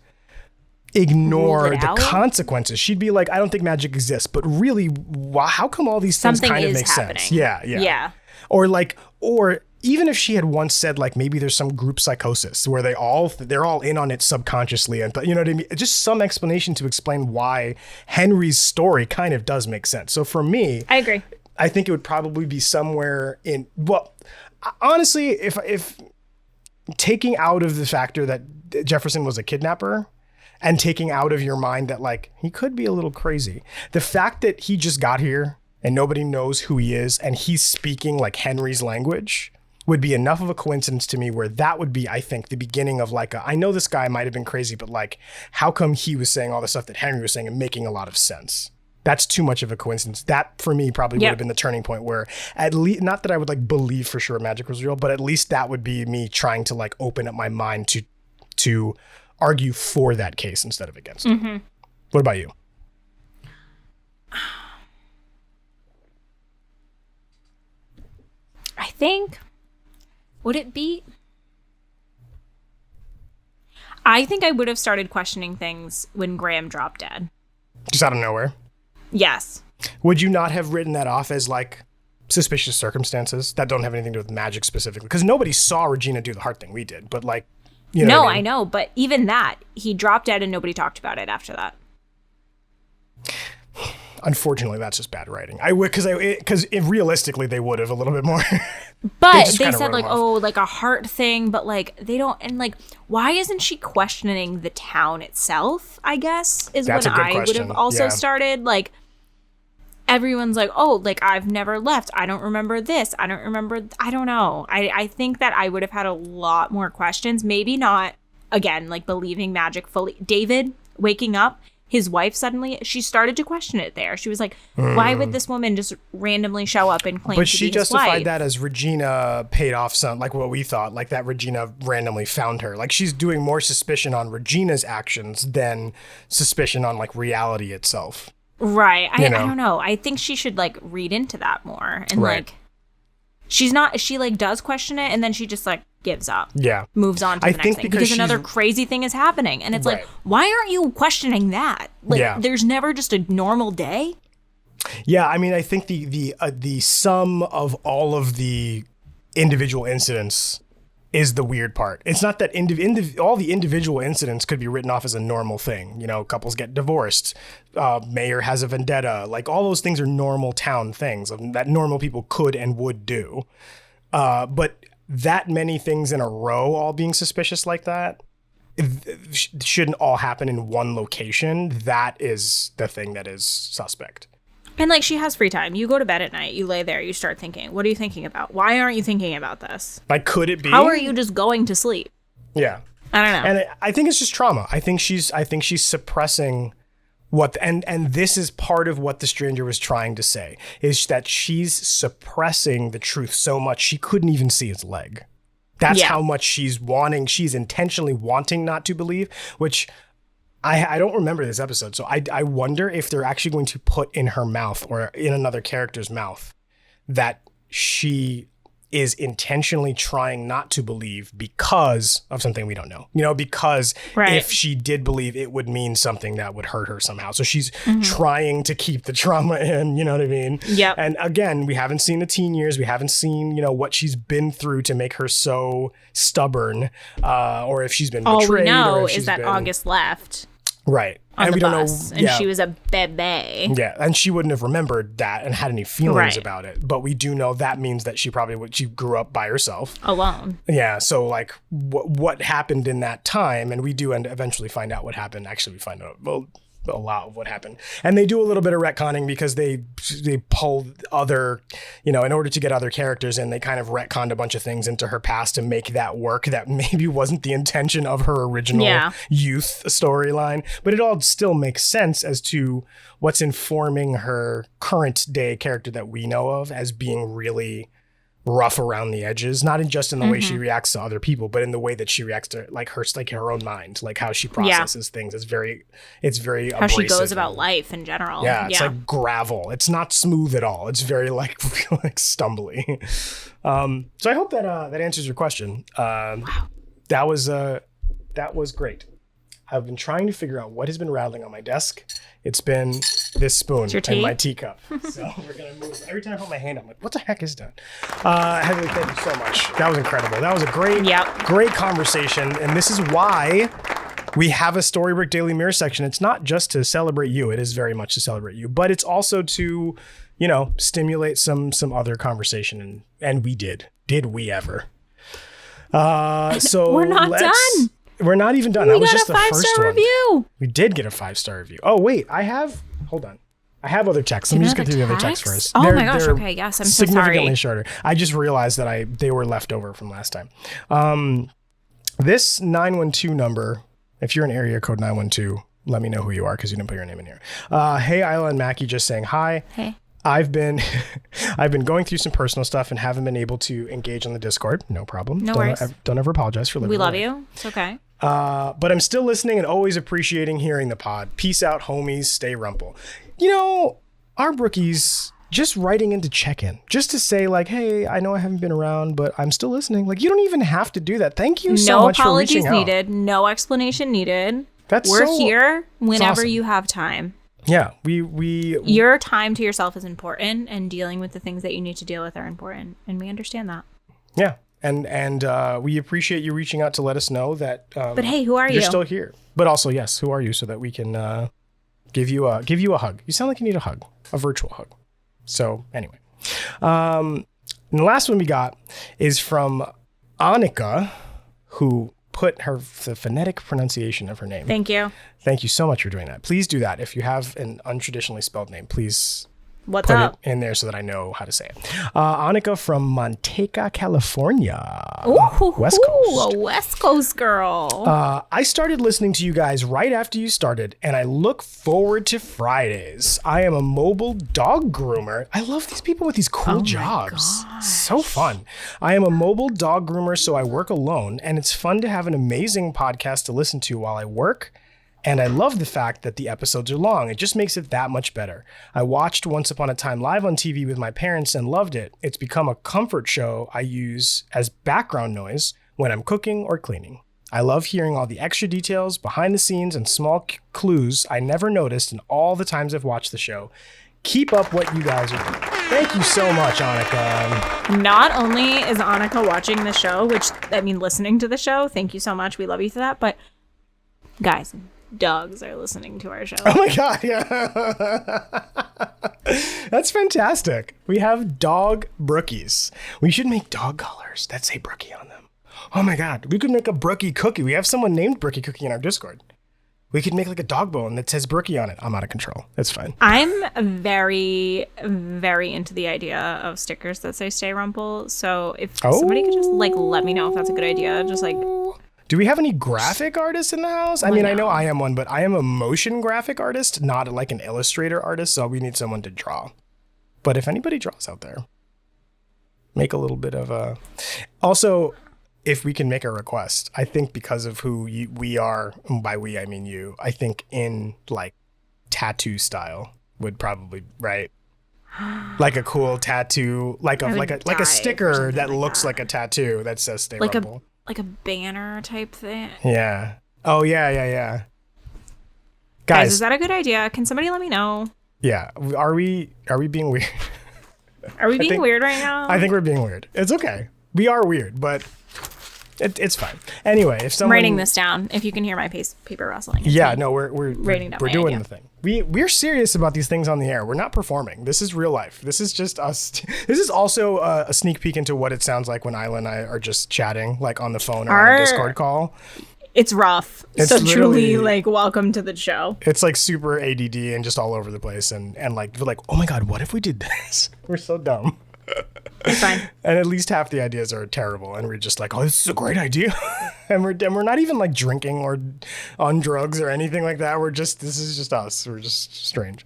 ignore the consequences. She'd be like, I don't think magic exists, but really, how come all these things kind of make sense? Yeah. Or even if she had once said like maybe there's some group psychosis where they're all in on it subconsciously, and you know what I mean, just some explanation to explain why Henry's story kind of does make sense. So for me, I agree. I think it would probably be somewhere in, well, honestly, if taking out of the factor that Jefferson was a kidnapper and taking out of your mind that like he could be a little crazy, the fact that he just got here and nobody knows who he is and he's speaking like Henry's language would be enough of a coincidence to me where that would be, I think, the beginning of like, I know this guy might have been crazy, but like, how come he was saying all the stuff that Henry was saying and making a lot of sense? That's too much of a coincidence. That for me probably would have been the turning point where at least, not that I would like believe for sure magic was real, but at least that would be me trying to like open up my mind to argue for that case instead of against it. What about you? I think, would it be? I think I would have started questioning things when Graham dropped dead. Just out of nowhere? Yes. Would you not have written that off as like suspicious circumstances that don't have anything to do with magic specifically? Because nobody saw Regina do the heart thing. We did, but like, you know. No, I know, but even that, he dropped dead and nobody talked about it after that. Unfortunately, that's just bad writing. I would, because realistically, they would have a little bit more. But they said like, oh, like a heart thing, but like they don't. And like, why isn't she questioning the town itself? I guess is that's when I would have also started. Like, everyone's like, oh, like I've never left. I don't remember this. I don't know. I think that I would have had a lot more questions. Maybe not again, like believing magic fully. David waking up. His wife suddenly, she started to question it there. She was like, why would this woman just randomly show up and claim to be his wife? But she justified that as Regina paid off some, like what we thought, like that Regina randomly found her. Like she's doing more suspicion on Regina's actions than suspicion on like reality itself. Right. I don't know. I think she should like read into that more. And like, she like does question it and then she just like gives up. Yeah. Moves on to the next thing. Because another crazy thing is happening. And it's like, why aren't you questioning that? Like, there's never just a normal day. Yeah. I mean, I think the sum of all of the individual incidents is the weird part. It's not that all the individual incidents could be written off as a normal thing. You know, couples get divorced. Mayor has a vendetta. Like all those things are normal town things that normal people could and would do. But that many things in a row all being suspicious like that shouldn't all happen in one location. That is the thing that is suspect. And like she has free time. You go to bed at night, you lay there, you start thinking, what are you thinking about? Why aren't you thinking about this? Like, could it be? How are you just going to sleep? Yeah. I don't know. And I think it's just trauma. I think she's suppressing and this is part of what the stranger was trying to say, is that she's suppressing the truth so much she couldn't even see his leg. That's how much she's intentionally wanting not to believe, which I don't remember this episode. So I wonder if they're actually going to put in her mouth or in another character's mouth that she is intentionally trying not to believe because of something we don't know. You know, because if she did believe, it would mean something that would hurt her somehow. So she's trying to keep the trauma in, you know what I mean? Yeah. And again, we haven't seen the teen years. We haven't seen, you know, what she's been through to make her so stubborn, or if she's been betrayed. All we know is that August left. Right. And we don't know. And she was a bebe. Yeah. And she wouldn't have remembered that and had any feelings about it. But we do know that means that she grew up by herself. Alone. Yeah. So like what happened in that time, and we do eventually find out what happened. Actually, we find out a lot of what happened. And they do a little bit of retconning because they pull other, you know, in order to get other characters in, they kind of retconned a bunch of things into her past to make that work that maybe wasn't the intention of her original youth storyline. But it all still makes sense as to what's informing her current day character that we know of as being really rough around the edges, not just in the way she reacts to other people, but in the way that she reacts to like her own mind, like how she processes things. It's very how she goes about life in general. Yeah, it's like gravel. It's not smooth at all. It's very like stumbly. So I hope that that answers your question. Wow. That was great. I've been trying to figure out what has been rattling on my desk. It's been this spoon and my teacup. So we're going to move. Every time I put my hand up, I'm like, what the heck is that? Heather, thank you so much. That was incredible. That was a great conversation. And this is why we have a Storybrooke Daily Mirror section. It's not just to celebrate you. It is very much to celebrate you. But it's also to, stimulate some other conversation. And we did. Did we ever? So we're not done. We're not even done. That was just the first one. We got a 5-star review. We did get a 5-star review. Oh, wait. Hold on. I have other texts. Let me just get through the other texts first. Oh my gosh. Okay. Yes. I'm so sorry. Significantly shorter. I just realized that they were left over from last time. This 912 number, if you're in area code 912, let me know who you are because you didn't put your name in here. Hey, Isla and Mackie, just saying hi. Hey. I've been going through some personal stuff and haven't been able to engage on the Discord. No problem. No worries. Don't ever apologize for living. We love you. It's okay. But I'm still listening and always appreciating hearing the pod. Peace out, homies. Stay rumple. Our brookies just writing in to check in, just to say like, hey, I know I haven't been around, but I'm still listening. Like, you don't even have to do that. Thank you so much for reaching out. No apologies needed. No explanation needed. We're here whenever you have time. Yeah, we your time to yourself is important, and dealing with the things that you need to deal with are important, and we understand that. Yeah, and we appreciate you reaching out to let us know that. But hey, who are you? You're still here. But also, yes, who are you? So that we can give you a hug. You sound like you need a hug, a virtual hug. So anyway, and the last one we got is from Annika, who put the phonetic pronunciation of her name. Thank you. Thank you so much for doing that. Please do that. If you have an untraditionally spelled name, please put it in there so that I know how to say it. Annika from Manteca, California. Ooh, West Coast. A West Coast girl. I started listening to you guys right after you started, and I look forward to Fridays. I am a mobile dog groomer. I love these people with these cool jobs. So fun. I am a mobile dog groomer, so I work alone, and it's fun to have an amazing podcast to listen to while I work. And I love the fact that the episodes are long. It just makes it that much better. I watched Once Upon a Time live on TV with my parents and loved it. It's become a comfort show I use as background noise when I'm cooking or cleaning. I love hearing all the extra details, behind the scenes, and small clues I never noticed in all the times I've watched the show. Keep up what you guys are doing. Thank you so much, Annika. Not only is Annika watching the show, listening to the show, thank you so much. We love you for that. But guys, dogs are listening to our show. Oh my God, yeah. That's fantastic. We have dog brookies. We should make dog collars that say Brookie on them. Oh my God, we could make a Brookie cookie. We have someone named Brookie Cookie in our Discord. We could make like a dog bone that says Brookie on it. I'm out of control. It's fine. I'm very, very into the idea of stickers that say Stay Rumple. So if somebody could just let me know if that's a good idea. Just like... Do we have any graphic artists in the house? I know I am one, but I am a motion graphic artist, not like an illustrator artist. So we need someone to draw. But if anybody draws out there, make a little bit of a... Also, if we can make a request, I think because of who we are, and by we, I mean you, I think in like tattoo style would probably, right? Like a cool tattoo, like a sticker that looks like a tattoo that says Stay Rumble. Like a banner type thing. Yeah. Oh, yeah. Guys, is that a good idea? Can somebody let me know? Yeah. Are we being weird? Are we being weird right now? I think we're being weird. It's okay. We are weird, but it's fine. Anyway, if someone... I'm writing this down. If you can hear my paper rustling. Yeah, no, we're writing down. We're doing the thing. We're serious about these things on the air. We're not performing. This is real life. This is just us. This is also a sneak peek into what it sounds like when Isla and I are just chatting, like on the phone or on a Discord call. It's rough. It's so truly, like, welcome to the show. It's like super ADD and just all over the place. And like, we're like, oh my God, what if we did this? We're so dumb. It's fine. And at least half the ideas are terrible, and we're just like, oh, this is a great idea. and we're not even like drinking or on drugs or anything like that. This is just us. We're just strange.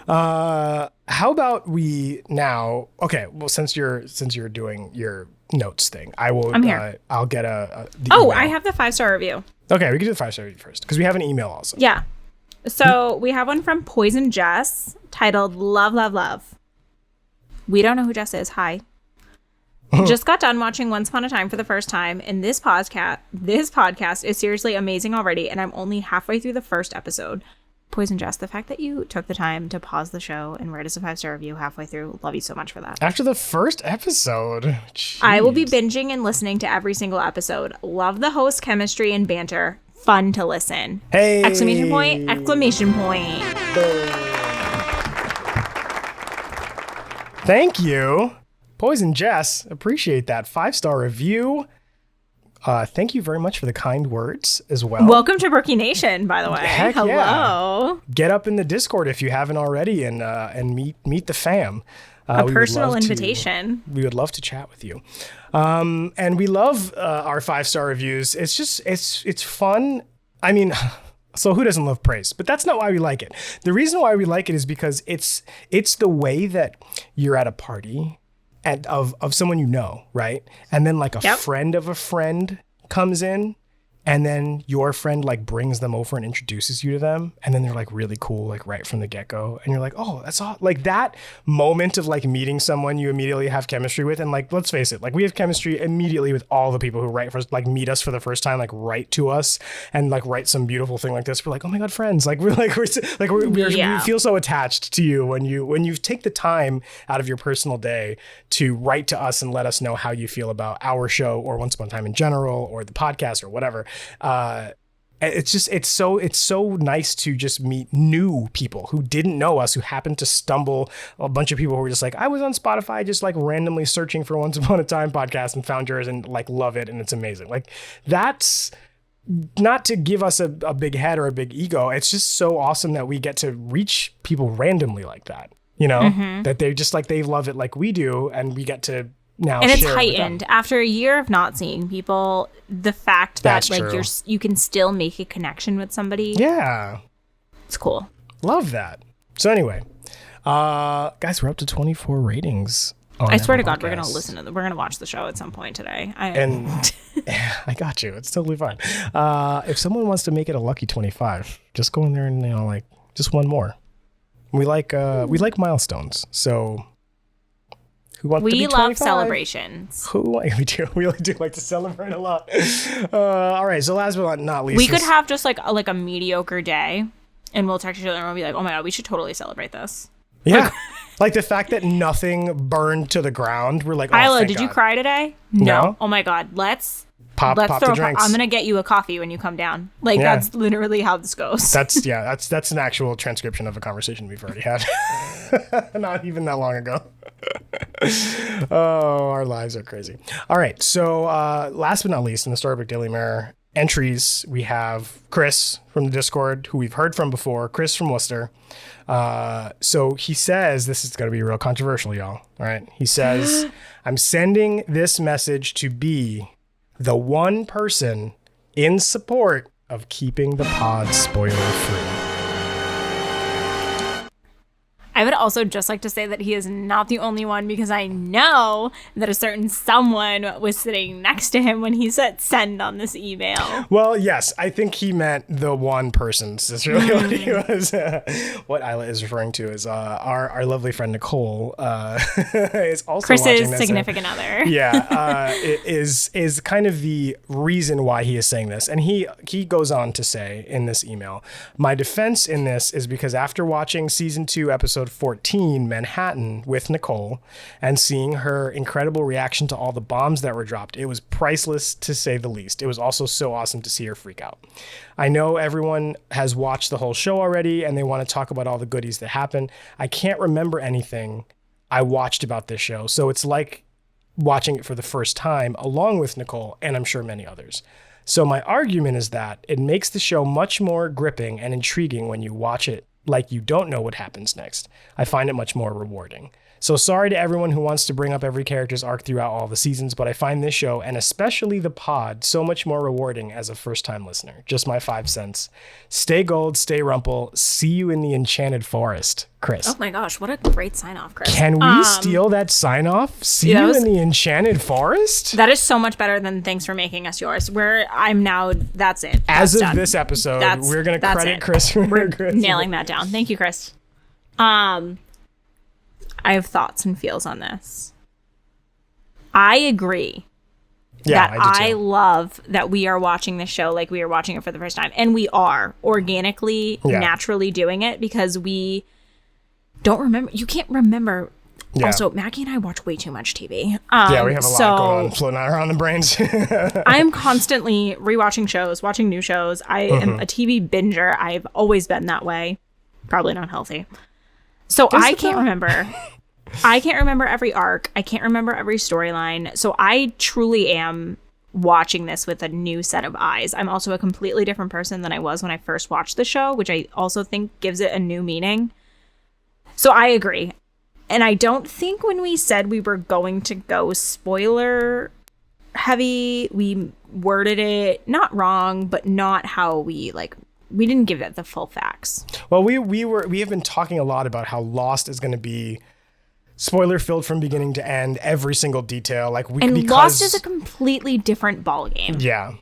How about we now? Okay, well, since you're doing your notes thing, I'm here. I'll get the email. I have the 5-star review. Okay, we can do the 5-star review first because we have an email also. Yeah. So we have one from Poison Jess titled "Love, Love, Love." We don't know who Jess is. Hi. Just got done watching Once Upon a Time for the first time, and this podcast is seriously amazing already, and I'm only halfway through the first episode. Poison Jess, the fact that you took the time to pause the show and write us a 5-star review halfway through, love you so much for that. After the first episode. Jeez. I will be binging and listening to every single episode. Love the host chemistry and banter. Fun to listen. Hey! Exclamation point, exclamation point. Thank you. Poison Jess, appreciate that 5-star review. Thank you very much for the kind words as well. Welcome to Brookie Nation, by the way. Heck hello. Yeah. Get up in the Discord if you haven't already, and meet the fam. A personal invitation. We would love to chat with you. And we love our 5-star reviews. It's just it's fun. I mean, so who doesn't love praise? But that's not why we like it. The reason why we like it is because it's the way that you're at a party. And of someone you know, right? And then like a friend of a friend comes in, and then your friend like brings them over and introduces you to them, and then they're like really cool, like right from the get-go, and you're like, oh, that's all. Like that moment of like meeting someone you immediately have chemistry with, and like let's face it, like we have chemistry immediately with all the people who write for us, like meet us for the first time, like write to us and like write some beautiful thing like this. We're like, oh my god, friends! Like we feel so attached to you when you take the time out of your personal day to write to us and let us know how you feel about our show or Once Upon a Time in general or the podcast or whatever. It's so nice to just meet new people who didn't know us, who happened to stumble, a bunch of people who were just like, I was on Spotify just like randomly searching for Once Upon a Time podcast and found yours and like love it, and it's amazing. Like that's not to give us a big head or a big ego. It's just so awesome that we get to reach people randomly like that, you know, that they just like, they love it like we do, and we get to now and it's share heightened after a year of not seeing people. The fact that like you can still make a connection with somebody, it's cool. Love that. So anyway, guys, we're up to 24 ratings. I swear to God, we're gonna watch the show at some point today. I got you. It's totally fine. If someone wants to make it a lucky 25, just go in there and like just one more. We like milestones, so. We love celebrations. We do. We really do like to celebrate a lot. All right. So last but not least, we could have just like a mediocre day, and we'll text each other and we'll be like, "Oh my god, we should totally celebrate this." Yeah, like the fact that nothing burned to the ground. We're like, Isla, did you cry today? No. Oh my god, let's pop the drinks. I'm gonna get you a coffee when you come down. Like that's literally how this goes. That's an actual transcription of a conversation we've already had. Not even that long ago. Oh, our lives are crazy. All right. So last but not least, in the Storybrooke Daily Mirror entries, we have Chris from the Discord, who we've heard from before, Chris from Worcester. So he says, this is going to be real controversial, y'all. All right. He says, I'm sending this message to be the one person in support of keeping the pod spoiler free. I would also just like to say that he is not the only one, because I know that a certain someone was sitting next to him when he said send on this email. Well, yes, I think he meant the one person. That's really what he was. What Isla is referring to is our lovely friend Nicole is also Chris's watching this, significant other. Yeah, is kind of the reason why he is saying this. And he goes on to say in this email, my defense in this is because after watching season 2, episode 14, Manhattan, with Nicole, and seeing her incredible reaction to all the bombs that were dropped, it was priceless to say the least. It was also so awesome to see her freak out. I know everyone has watched the whole show already and they want to talk about all the goodies that happen. I can't remember anything I watched about this show, so it's like watching it for the first time along with Nicole and I'm sure many others. So my argument is that it makes the show much more gripping and intriguing when you watch it like you don't know what happens next. I find it much more rewarding. So sorry to everyone who wants to bring up every character's arc throughout all the seasons, but I find this show, and especially the pod, so much more rewarding as a first-time listener. Just my 5 cents. Stay gold, stay rumple. See you in the Enchanted Forest, Chris. Oh my gosh, what a great sign-off, Chris. Can we steal that sign-off? See you in the Enchanted Forest? That is so much better than thanks for making us yours. That's it. As of this episode, we're going to credit Chris. We're nailing that down. Thank you, Chris. I have thoughts and feels on this. I agree that I love that we are watching the show like we are watching it for the first time. And we are organically, naturally doing it because we don't remember. You can't remember. Yeah. Also, Maggie and I watch way too much TV. We have a lot going on floating around the brains. I am constantly rewatching shows, watching new shows. I am a TV binger. I've always been that way. Probably not healthy. So I can't remember. I can't remember every arc. I can't remember every storyline. So I truly am watching this with a new set of eyes. I'm also a completely different person than I was when I first watched the show, which I also think gives it a new meaning. So I agree. And I don't think when we said we were going to go spoiler heavy, we worded it not wrong, but not how we didn't give it the full facts. Well, we have been talking a lot about how Lost is going to be spoiler filled from beginning to end, every single detail. Lost is a completely different ballgame. Yeah,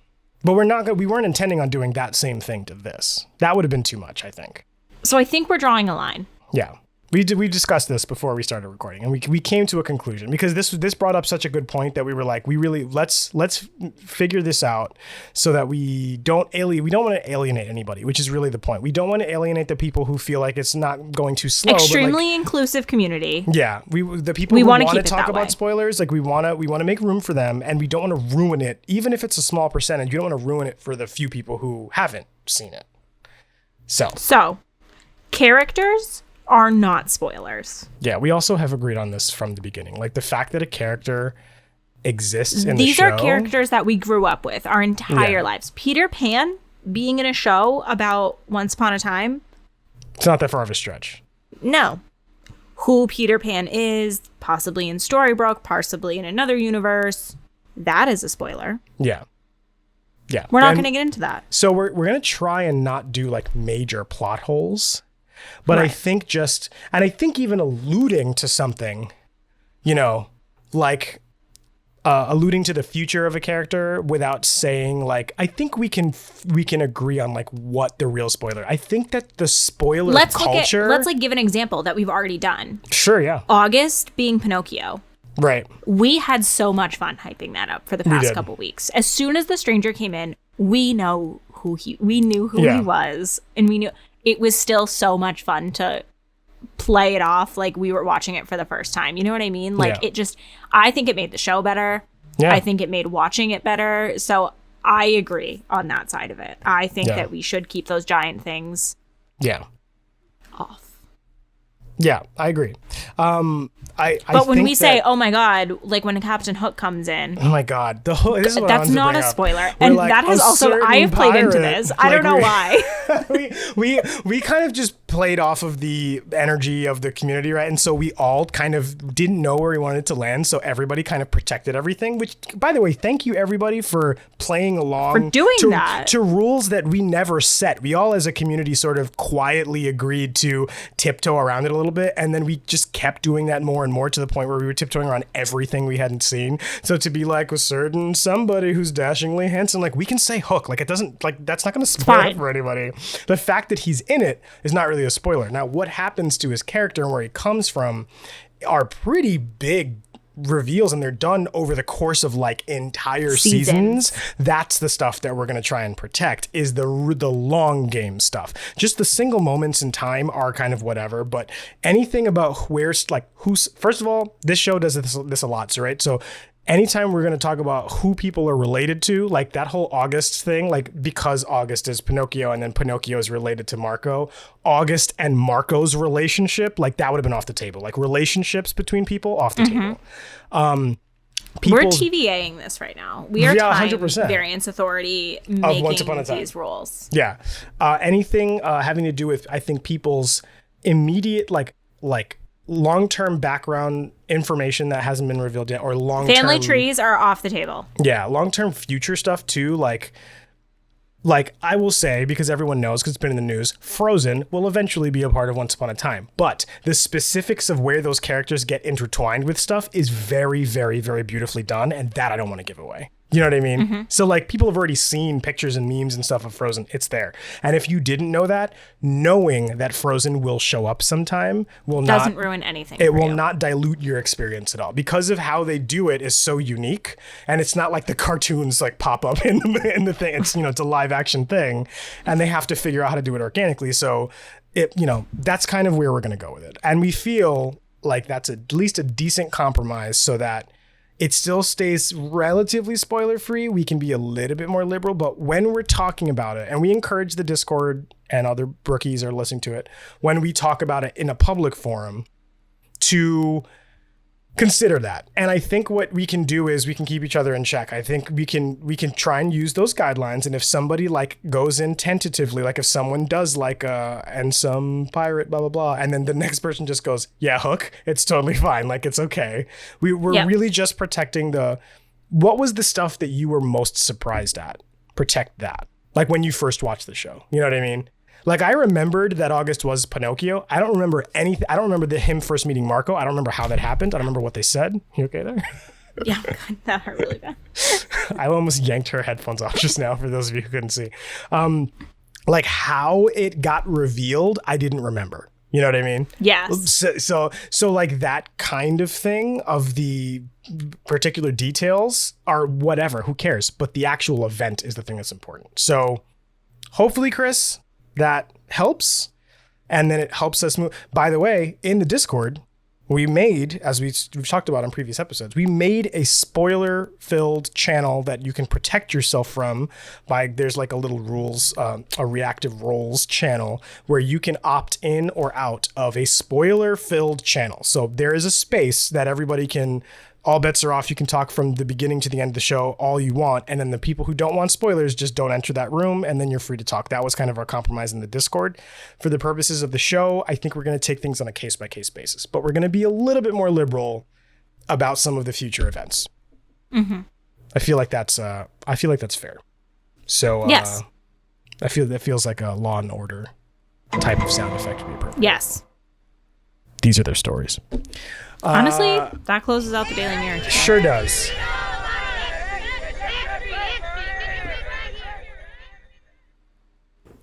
but we weren't intending on doing that same thing to this. That would have been too much, I think. So I think we're drawing a line. Yeah. We discussed this before we started recording, and we came to a conclusion because this brought up such a good point that we were like, let's figure this out so that we don't want to alienate anybody, which is really the point. We don't want to alienate the people who feel like it's not going too slow. Extremely inclusive community. Yeah, the people who want to talk about spoilers, we want to make room for them, and we don't want to ruin it, even if it's a small percentage. You don't want to ruin it for the few people who haven't seen it. So characters are not spoilers. Yeah, we also have agreed on this from the beginning. Like the fact that a character exists in the show. These are characters that we grew up with our entire lives. Peter Pan being in a show about Once Upon a Time. It's not that far of a stretch. No. Who Peter Pan is, possibly in Storybrooke, possibly in another universe. That is a spoiler. Yeah. Yeah. We're not going to get into that. So we're going to try and not do like major plot holes. But right. I think even alluding to something, alluding to the future of a character without saying I think we can agree on what the real spoiler. I think that the spoiler culture. Let's give an example that we've already done. Sure, yeah. August being Pinocchio. Right. We had so much fun hyping that up for the past couple weeks. As soon as the stranger came in, we knew who he was, and we knew. It was still so much fun to play it off like we were watching it for the first time. You know what I mean? I think it made the show better. Yeah. I think it made watching it better. So I agree on that side of it. I think that we should keep those giant things off. Yeah, I agree. But when we say, "Oh my God," when Captain Hook comes in, oh my God, that's not a spoiler, and that has also I have played into this. I don't know why. we kind of just played off of the energy of the community, right? And so we all kind of didn't know where we wanted to land, so everybody kind of protected everything. Which, by the way, thank you everybody for playing along for doing that to rules that we never set. We all, as a community, sort of quietly agreed to tiptoe around it a little bit, and then we just kept doing that more and more to the point where we were tiptoeing around everything we hadn't seen. So to be a certain somebody who's dashingly handsome, we can say Hook. It doesn't, that's not going to spoil it for anybody. The fact that he's in it is not really a spoiler. Now, what happens to his character and where he comes from are pretty big reveals, and they're done over the course of entire seasons. That's the stuff that we're going to try and protect, is the long game stuff. Just the single moments in time are kind of whatever, but anything about who's first of all, this show does this a lot, right? So anytime we're going to talk about who people are related to, that whole August thing, because August is Pinocchio and then Pinocchio is related to Marco, August and Marco's relationship, that would have been off the table. Relationships between people, off the table. We're TVAing this right now. We are Time 100%. Variance Authority making Once Upon a Time. These rules. Yeah. Anything having to do with, I think, people's immediate, like long-term background information that hasn't been revealed yet, or long-term... Family trees are off the table. Yeah, long-term future stuff, too, Like, I will say, because everyone knows, because it's been in the news, Frozen will eventually be a part of Once Upon a Time. But the specifics of where those characters get intertwined with stuff is very, very, very beautifully done. And that I don't want to give away. You know what I mean? Mm-hmm. So, like, people have already seen pictures and memes and stuff of Frozen. It's there. And if you didn't know that, knowing that Frozen will show up sometime doesn't ruin anything. It will not dilute your experience at all, because of how they do it is so unique. And it's not like the cartoons like pop up in the thing. It's, it's a live action thing, and they have to figure out how to do it organically. So that's kind of where we're going to go with it. And we feel like that's at least a decent compromise, so that it still stays relatively spoiler free. We can be a little bit more liberal, but when we're talking about it, and we encourage the Discord and other brookies are listening to it, when we talk about it in a public forum, to consider that. And I think what we can do is we can keep each other in check. I think we can try and use those guidelines. And if somebody like goes in tentatively, like if someone does like and some pirate, blah, blah, blah, and then the next person just goes, yeah, hook, it's totally fine. Like, it's okay. We're really just protecting what was the stuff that you were most surprised at? Protect that. Like when you first watched the show, you know what I mean? Like, I remembered that August was Pinocchio. I don't remember anything. I don't remember him first meeting Marco. I don't remember how that happened. I don't remember what they said. You okay there? Yeah, God, that hurt really bad. I almost yanked her headphones off just now, for those of you who couldn't see. Like, how it got revealed, I didn't remember. You know what I mean? Yes. So like that kind of thing of the particular details are whatever. Who cares? But the actual event is the thing that's important. So hopefully, Chris, that helps, and then it helps us move. By the way, in the Discord, we made, as we've talked about in previous episodes, we made a spoiler-filled channel that you can protect yourself from there's like a little rules, a reactive roles channel where you can opt in or out of a spoiler-filled channel. So there is a space that everybody can... All bets are off. You can talk from the beginning to the end of the show all you want. And then the people who don't want spoilers just don't enter that room, and then you're free to talk. That was kind of our compromise in the Discord. For the purposes of the show, I think we're going to take things on a case-by-case basis. But we're going to be a little bit more liberal about some of the future events. Mm-hmm. I feel like that's fair. So yes. I feel that feels like a Law and Order type of sound effect to be appropriate. Yes. These are their stories. Honestly, that closes out the Daily Mirror. Sure does.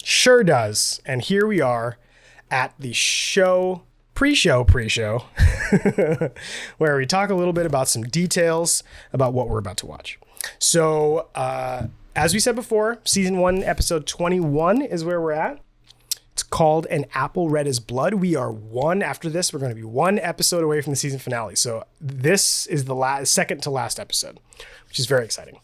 Sure does. And here we are at the show, pre-show, where we talk a little bit about some details about what we're about to watch. So, as we said before, season 1, episode 21 is where we're at. It's called An Apple Red as Blood. We are after this. We're going to be 1 episode away from the season finale. So this is the second to last episode, which is very exciting.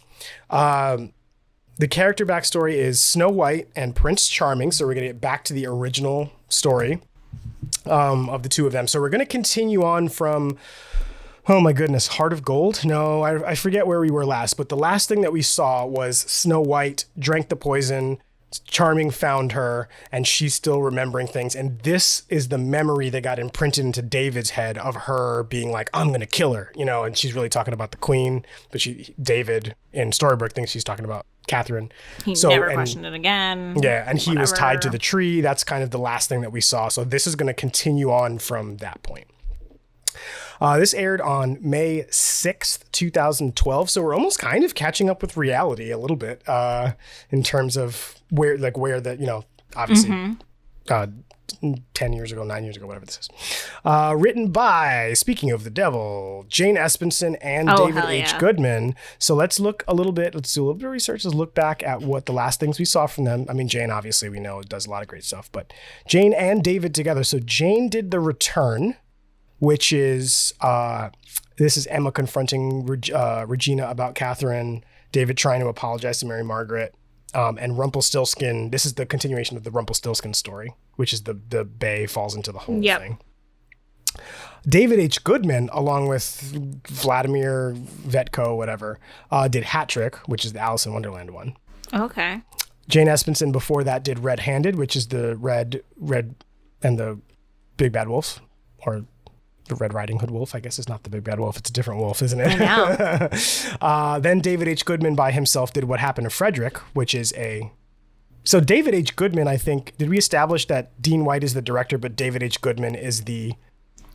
The character backstory is Snow White and Prince Charming. So we're going to get back to the original story of the two of them. So we're going to continue on from, oh my goodness, Heart of Gold? No, I forget where we were last. But the last thing that we saw was Snow White drank the poison. Charming found her, and she's still remembering things. And this is the memory that got imprinted into David's head of her being like, I'm going to kill her, and she's really talking about the queen, but David in Storybrooke thinks she's talking about Catherine. He never questioned it again. Yeah, and he was tied to the tree. That's kind of the last thing that we saw. So this is going to continue on from that point. This aired on May 6th, 2012. So we're almost kind of catching up with reality a little bit in terms of where the, obviously 10 years ago, 9 years ago, whatever this is. Written by, speaking of the devil, Jane Espenson and David H. Goodman. So let's do a little bit of research. Let's look back at what the last things we saw from them. I mean, Jane, obviously, we know does a lot of great stuff, but Jane and David together. So Jane did The Return, which is, this is Emma confronting Regina about Catherine, David trying to apologize to Mary Margaret, and Rumpelstiltskin. This is the continuation of the Rumpelstiltskin story, which is the Bay falls into the whole thing. David H. Goodman, along with Vladimir Vetko, whatever, did Hat Trick, which is the Alice in Wonderland one. Okay. Jane Espenson before that did Red Handed, which is the Red and the Big Bad Wolf, or the Red Riding Hood Wolf. I guess it's not the Big Bad Wolf. It's a different wolf, isn't it? I know. Then David H. Goodman by himself did What Happened to Frederick, which is a... So David H. Goodman, I think, did we establish that Dean White is the director, but David H. Goodman is the...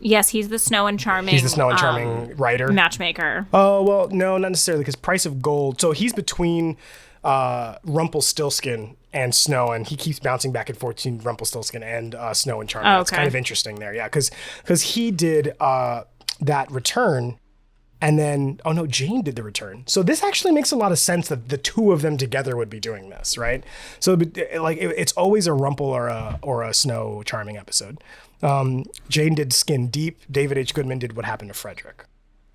Yes, he's the Snow and Charming. He's the Snow and Charming writer. Matchmaker. Oh, well, no, not necessarily, because Price of Gold... So he's between Rumpelstiltskin and Snow, and he keeps bouncing back and forth between Rumpelstiltskin and Snow and Charming. It's kind of interesting there, yeah, because he did that Return, and then, oh no, Jane did the Return. So this actually makes a lot of sense that the two of them together would be doing this, right? So like it's always a Rumple or a Snow Charming episode. Jane did Skin Deep. David H. Goodman did What Happened to Frederick.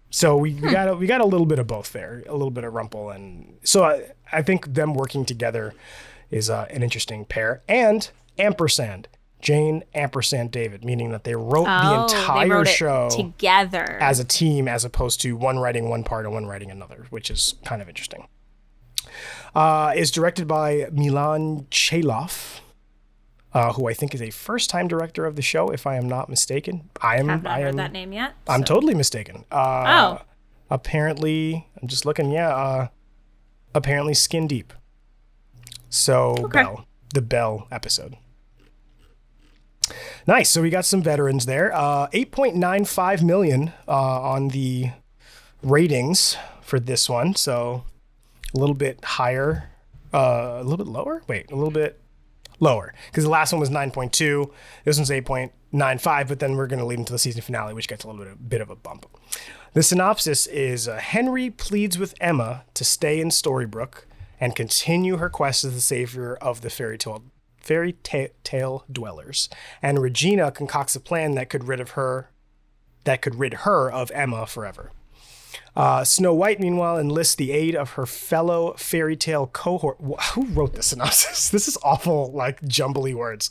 So we got a little bit of both there, a little bit of Rumple, and so I think them working together is an interesting pair. And ampersand, Jane ampersand David, meaning that they wrote the entire show together as a team, as opposed to one writing one part and one writing another, which is kind of interesting. Is directed by Milan Chalov, who I think is a first-time director of the show, if I am not mistaken. I have not heard that name yet. I'm totally mistaken. Apparently, I'm just looking. Yeah, apparently Skin Deep. So okay. The Bell episode. Nice. So we got some veterans there. 8.95 million on the ratings for this one. So a little bit higher, a little bit lower. Wait, a little bit lower, because the last one was 9.2. This one's 8.95, but then we're going to lead into the season finale, which gets a bit of a bump. The synopsis is Henry pleads with Emma to stay in Storybrooke and continue her quest as the savior of the fairy tale dwellers. And Regina concocts a plan that could rid her of Emma forever. Snow White, meanwhile, enlists the aid of her fellow fairy tale cohort. Who wrote the synopsis? This is awful, like, jumbly words.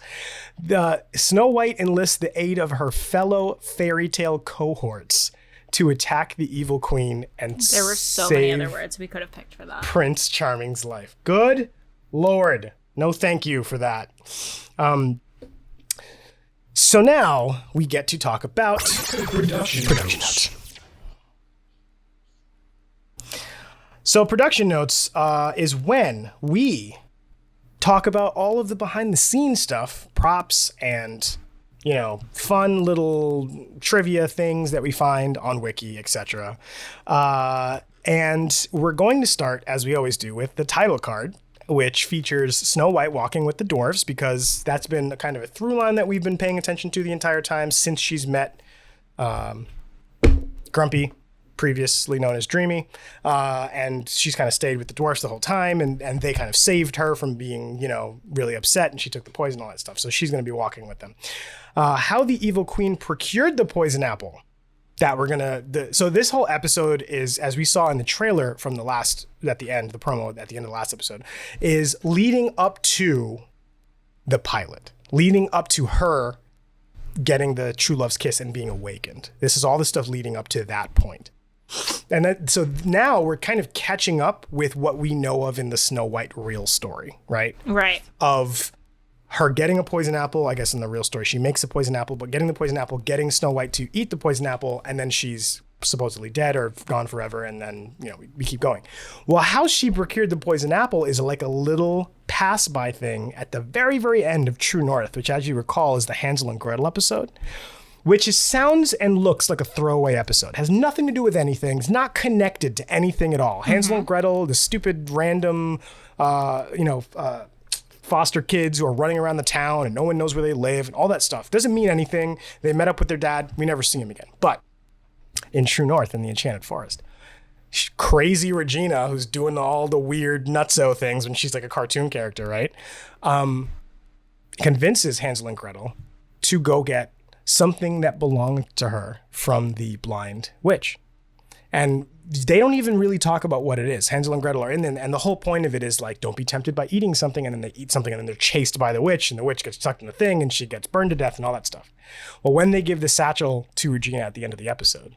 Snow White enlists the aid of her fellow fairy tale cohorts to attack the evil queen and there were so many other words we could have picked for that. Prince Charming's life. Good Lord. No thank you for that. So now we get to talk about production notes. So production notes is when we talk about all of the behind the scenes stuff, props, and, you know, fun little trivia things that we find on Wiki, etc. And we're going to start, as we always do, with the title card, which features Snow White walking with the dwarves, because that's been a kind of a through line that we've been paying attention to the entire time since she's met Grumpy, previously known as Dreamy, and she's kind of stayed with the dwarfs the whole time, and they kind of saved her from being, you know, really upset, and she took the poison and all that stuff, so she's going to be walking with them. How the evil queen procured the poison apple that we're gonna so this whole episode is, as we saw in the trailer from the promo at the end of the last episode, is leading up to the pilot, leading up to her getting the true love's kiss and being awakened. This is all the stuff leading up to that point. And so now we're kind of catching up with what we know of in the Snow White real story, right? Right. Of her getting a poison apple. I guess in the real story, she makes a poison apple, but getting the poison apple, getting Snow White to eat the poison apple, and then she's supposedly dead or gone forever. And then, you know, we keep going. Well, how she procured the poison apple is like a little pass-by thing at the very, very end of True North, which, as you recall, is the Hansel and Gretel episode, which sounds and looks like a throwaway episode. Has nothing to do with anything. It's not connected to anything at all. Mm-hmm. Hansel and Gretel, the stupid random, foster kids who are running around the town and no one knows where they live and all that stuff. Doesn't mean anything. They met up with their dad. We never see him again. But in True North, in the Enchanted Forest, crazy Regina, who's doing all the weird nutso things when she's like a cartoon character, right? Convinces Hansel and Gretel to go get something that belonged to her from the blind witch. And they don't even really talk about what it is. Hansel and Gretel are in there, and the whole point of it is like, don't be tempted by eating something, and then they eat something, and then they're chased by the witch, and the witch gets stuck in the thing, and she gets burned to death, and all that stuff. Well, when they give the satchel to Regina at the end of the episode,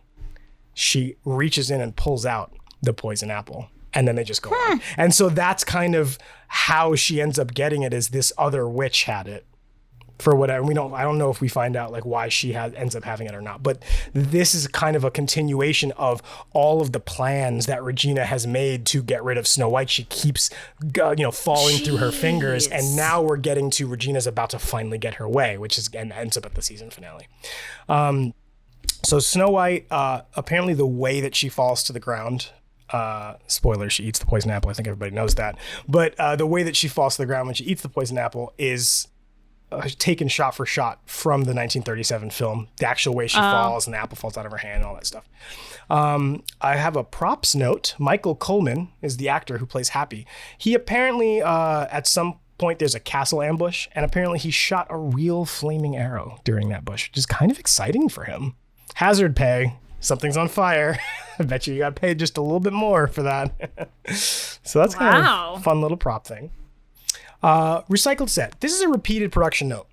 she reaches in and pulls out the poison apple, and then they just go on. And so that's kind of how she ends up getting it, is this other witch had it. For whatever, I don't know if we find out like why she ends up having it or not, but this is kind of a continuation of all of the plans that Regina has made to get rid of Snow White. She keeps, falling through her fingers, and now we're getting to Regina's about to finally get her way, and ends up at the season finale. So Snow White, apparently the way that she falls to the ground. Spoiler, she eats the poison apple. I think everybody knows that, but the way that she falls to the ground when she eats the poison apple is taken shot for shot from the 1937 film, the actual way she falls and the apple falls out of her hand and all that stuff. I have a props note. Michael Coleman is the actor who plays Happy. He apparently, at some point, there's a castle ambush, and apparently he shot a real flaming arrow during that bush, which is kind of exciting for him. Hazard pay. Something's on fire. I bet you got paid just a little bit more for that. So that's kind of a fun little prop thing. Recycled set. This is a repeated production note.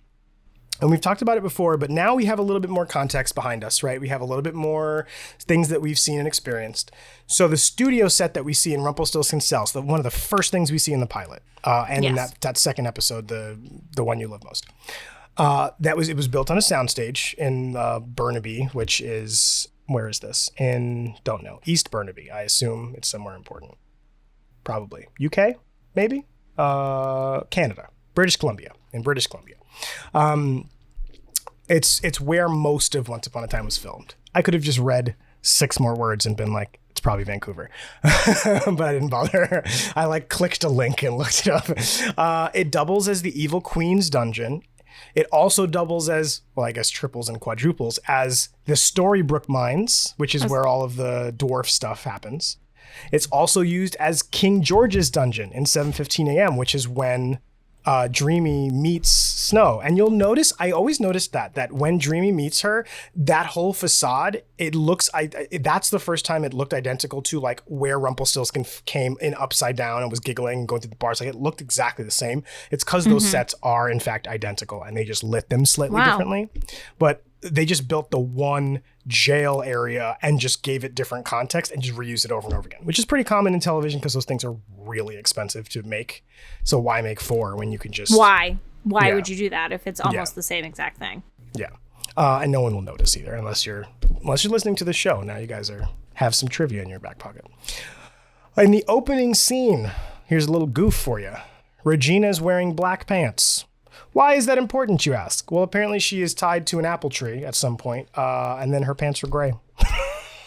And we've talked about it before, but now we have a little bit more context behind us, right? We have a little bit more things that we've seen and experienced. So the studio set that we see in Rumpelstiltskin's cell, so one of the first things we see in the pilot, and in that second episode, the one you love most, it was built on a soundstage in Burnaby, which is, where is this? Don't know. East Burnaby. I assume it's somewhere important. Probably. UK? Maybe? Canada, British Columbia. It's where most of Once Upon a Time was filmed. I could have just read 6 more words and been like, it's probably Vancouver, but I didn't bother. I clicked a link and looked it up. It doubles as the Evil Queen's dungeon. It also doubles as, well, I guess triples and quadruples as the Storybrooke mines, which is where all of the dwarf stuff happens. It's also used as King George's dungeon in 7:15 a.m., which is when Dreamy meets Snow. And you'll notice, I always noticed that when Dreamy meets her, that whole facade, it looks, that's the first time it looked identical to like where Rumpelstiltskin came in upside down and was giggling and going through the bars. Like it looked exactly the same. It's because those sets are in fact identical, and they just lit them slightly differently. But they just built the one jail area and just gave it different context and just reused it over and over again, which is pretty common in television because those things are really expensive to make. So why make 4 when you can just... Why would you do that if it's almost the same exact thing? Yeah. And no one will notice either unless you're listening to the show. Now you guys have some trivia in your back pocket. In the opening scene, here's a little goof for you. Regina's wearing black pants. Why is that important, you ask? Well, apparently she is tied to an apple tree at some point, and then her pants were gray.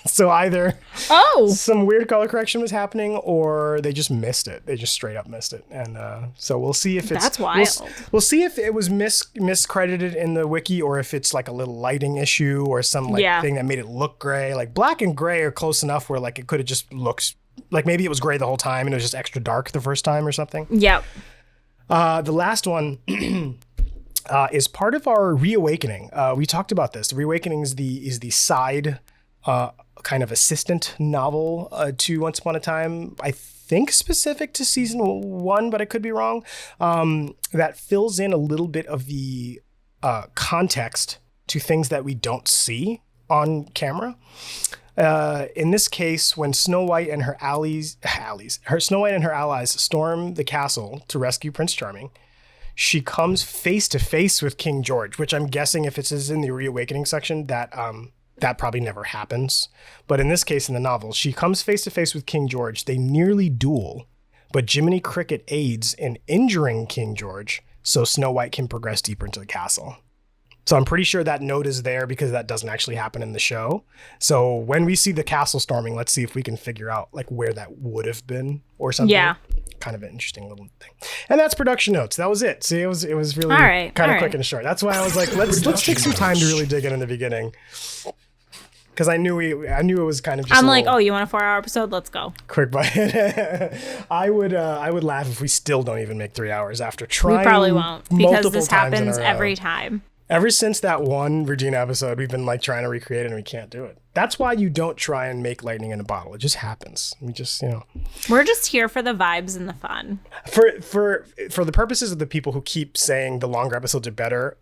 So either some weird color correction was happening, or they just missed it. They just straight up missed it. And so we'll see if it's... That's wild. We'll see if it was miscredited in the wiki, or if it's like a little lighting issue or some thing that made it look gray. Like black and gray are close enough where like it could have just looked... Like maybe it was gray the whole time and it was just extra dark the first time or something. Yep. The last one is part of our Reawakening. We talked about this. The Reawakening is the side kind of assistant novel to Once Upon a Time. I think specific to season 1, but I could be wrong. That fills in a little bit of the context to things that we don't see on camera. In this case, when Snow White and her allies storm the castle to rescue Prince Charming, she comes face to face with King George, which I'm guessing if it's in the Reawakening section, that probably never happens. But in this case, in the novel, she comes face to face with King George. They nearly duel, but Jiminy Cricket aids in injuring King George so Snow White can progress deeper into the castle. So I'm pretty sure that note is there because that doesn't actually happen in the show. So when we see the castle storming, let's see if we can figure out like where that would have been or something. Yeah. Kind of an interesting little thing. And that's production notes. That was it. See, it was really kind of quick and short. That's why I was like, let's take some time to really dig in the beginning. Because I knew it was kind of just. I'm like, oh, you want a 4-hour episode? Let's go. Quick bite. I would laugh if we still don't even make 3 hours after trying. We probably won't because this happens every time. Ever since that one Regina episode, we've been like trying to recreate it and we can't do it. That's why you don't try and make lightning in a bottle. It just happens. We just, We're just here for the vibes and the fun. For the purposes of the people who keep saying the longer episodes are better,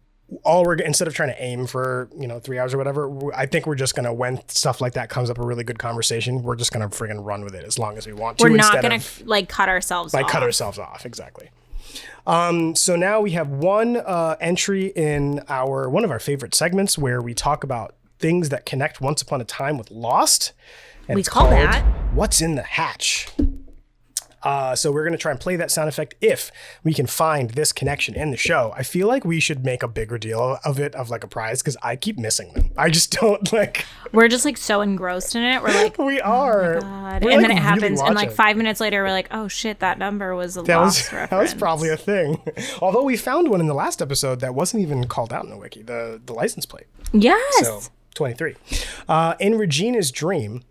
instead of trying to aim for 3 hours or whatever, I think we're just gonna, when stuff like that comes up, a really good conversation, we're just gonna friggin' run with it as long as we want to. We're not gonna cut ourselves off. Cut ourselves off, exactly. So now we have one entry in one of our favorite segments where we talk about things that connect Once Upon a Time with Lost. And we call that What's in the Hatch. So we're going to try and play that sound effect if we can find this connection in the show. I feel like we should make a bigger deal of it, of like a prize, because I keep missing them. I just don't like... We're just like so engrossed in it. We're like... we are. Oh my God. And then it happens, and like 5 minutes later, we're like, oh shit, that number was a Lost reference. That was probably a thing. Although we found one in the last episode that wasn't even called out in the wiki, the license plate. Yes. So, 23. In Regina's dream...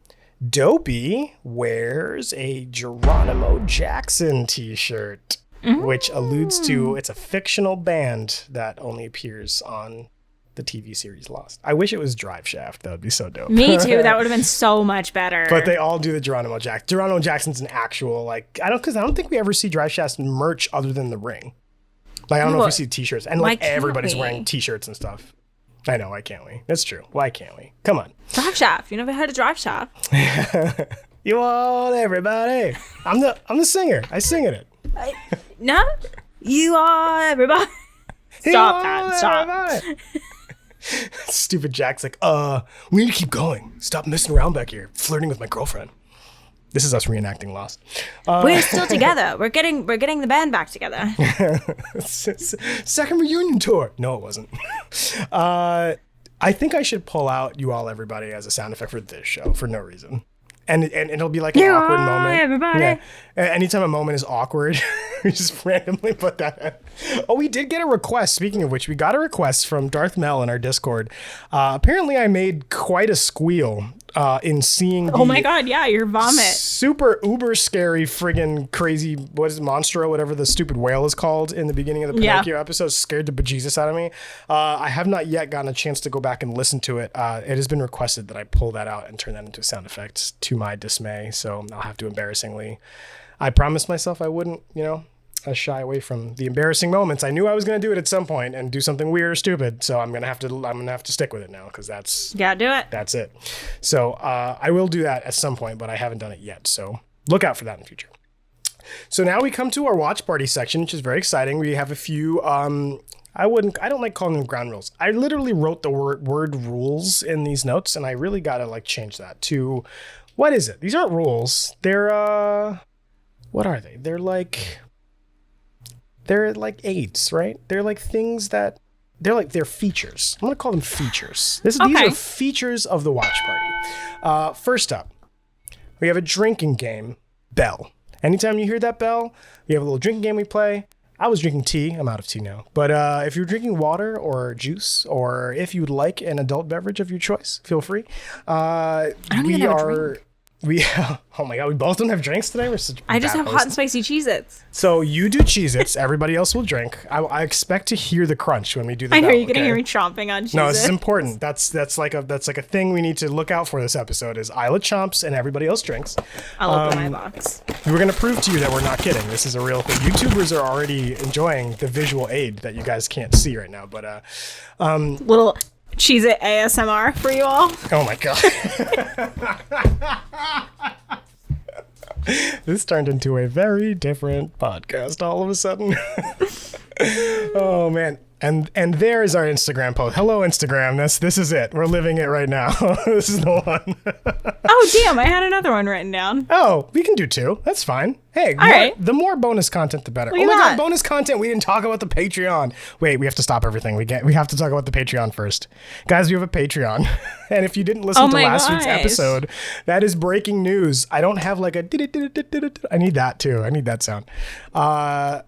Dopey wears a Geronimo Jackson t-shirt, which alludes to it's a fictional band that only appears on the TV series Lost. I wish it was Drive Shaft. That would be so dope. Me too. That would have been so much better. But they all do the Geronimo Jackson. Geronimo Jackson's an actual, I don't think we ever see Drive Shaft's merch other than the ring. I don't know if we see t-shirts. And everybody's wearing t-shirts and stuff. I know, why can't we? That's true. Why can't we? Come on. Drive Shaft. You never heard of Drive Shaft? You want everybody. I'm the singer. I sing in it. No? You are everybody. Stop that. Stop. Stupid Jack's like, we need to keep going. Stop messing around back here, flirting with my girlfriend. This is us reenacting Lost. We're still together. We're getting the band back together. Second reunion tour. No, it wasn't. I think I should pull out "You All Everybody" as a sound effect for this show for no reason. And it'll be like an awkward moment. Everybody. Yeah. Anytime a moment is awkward, we just randomly put that in. Oh, we did get a request. Speaking of which, we got a request from Darth Mel in our Discord. Apparently, I made quite a squeal in seeing. Oh my God! Yeah, your vomit. Super uber scary friggin' crazy. What is it, Monstro? Whatever the stupid whale is called in the beginning of the Pinocchio episode scared the bejesus out of me. I have not yet gotten a chance to go back and listen to it. It has been requested that I pull that out and turn that into a sound effect, to my dismay. So I'll have to embarrassingly. I promised myself I wouldn't, shy away from the embarrassing moments. I knew I was going to do it at some point and do something weird or stupid. So I'm gonna have to stick with it now because that's do it. That's it. So I will do that at some point, but I haven't done it yet. So look out for that in the future. So now we come to our watch party section, which is very exciting. We have a few. I don't like calling them ground rules. I literally wrote the word rules in these notes, and I really gotta change that to what is it? These aren't rules. They're what are they? They're like aids, right? They're like things that they're features. I'm gonna call them features. These are features of the watch party. First up, we have a drinking game bell. Anytime you hear that bell, we have a little drinking game we play. I was drinking tea. I'm out of tea now. But if you're drinking water or juice, or if you'd like an adult beverage of your choice, feel free. I don't even have a drink. Oh my God, we both don't have drinks today? I just have hot and spicy Cheez-Its. So you do Cheez-Its, everybody else will drink. I expect to hear the crunch when we do the I know bell, you're going to hear me chomping on Cheez-Its. No, this is important. That's like a thing we need to look out for this episode is Isla chomps and everybody else drinks. I'll open my box. We're going to prove to you that we're not kidding. This is a real thing. YouTubers are already enjoying the visual aid that you guys can't see right now, but little Cheez-It ASMR for you all. Oh my God. This turned into a very different podcast all of a sudden. Oh man. And there is our Instagram post. Hello, Instagram. This is it. We're living it right now. This is the one. Oh, damn. I had another one written down. Oh, we can do two. That's fine. Hey, the more bonus content, the better. Oh my God, bonus content. We didn't talk about the Patreon. Wait, we have to stop everything. We have to talk about the Patreon first. Guys, we have a Patreon. And if you didn't listen to last week's episode, that is breaking news. I don't have like a... I need that too. I need that sound.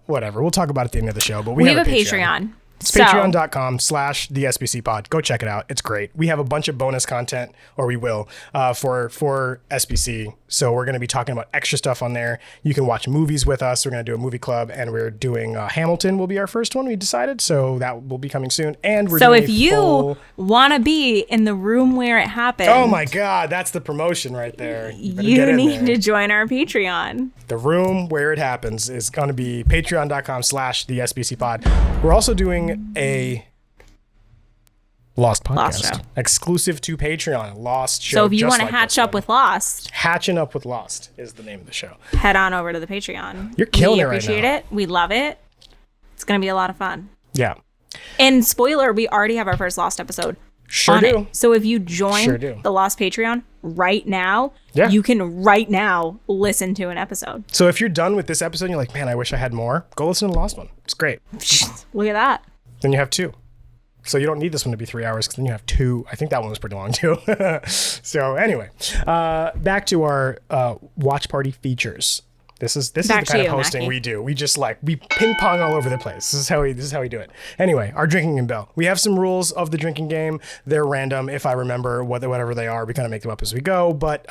Whatever. We'll talk about it at the end of the show. But we have a Patreon. It's patreon.com/the SBC pod. Go check it out. It's great. We have a bunch of bonus content, or we will, for SBC. So we're going to be talking about extra stuff on there. You can watch movies with us. We're going to do a movie club, and we're doing Hamilton will be our first one, we decided. So that will be coming soon. And we're doing if you want to be in the room where it happened. Oh my God, that's the promotion right there. You need to join our Patreon. The room where it happens is going to be patreon.com/the SBC pod. We're also doing a Lost podcast show. Exclusive to Patreon. Lost show. So if you want to hatch up with Lost, Hatching Up with Lost is the name of the show. Head on over to the Patreon. You're killing it right now. We appreciate it. We love it. It's going to be a lot of fun. Yeah. And spoiler, we already have our first Lost episode. Sure do. So if you join the Lost Patreon right now, you can right now listen to an episode. So if you're done with this episode and you're like, man, I wish I had more, go listen to the Lost one. It's great. Look at that. Then you have 2. So you don't need this one to be 3 hours because then you have 2. I think that one was pretty long too. So anyway, back to our watch party features. This is the kind of hosting we do. We just we ping pong all over the place. This is how we do it. Anyway, our drinking game bell. We have some rules of the drinking game. They're random. If I remember whatever they are, we kind of make them up as we go. But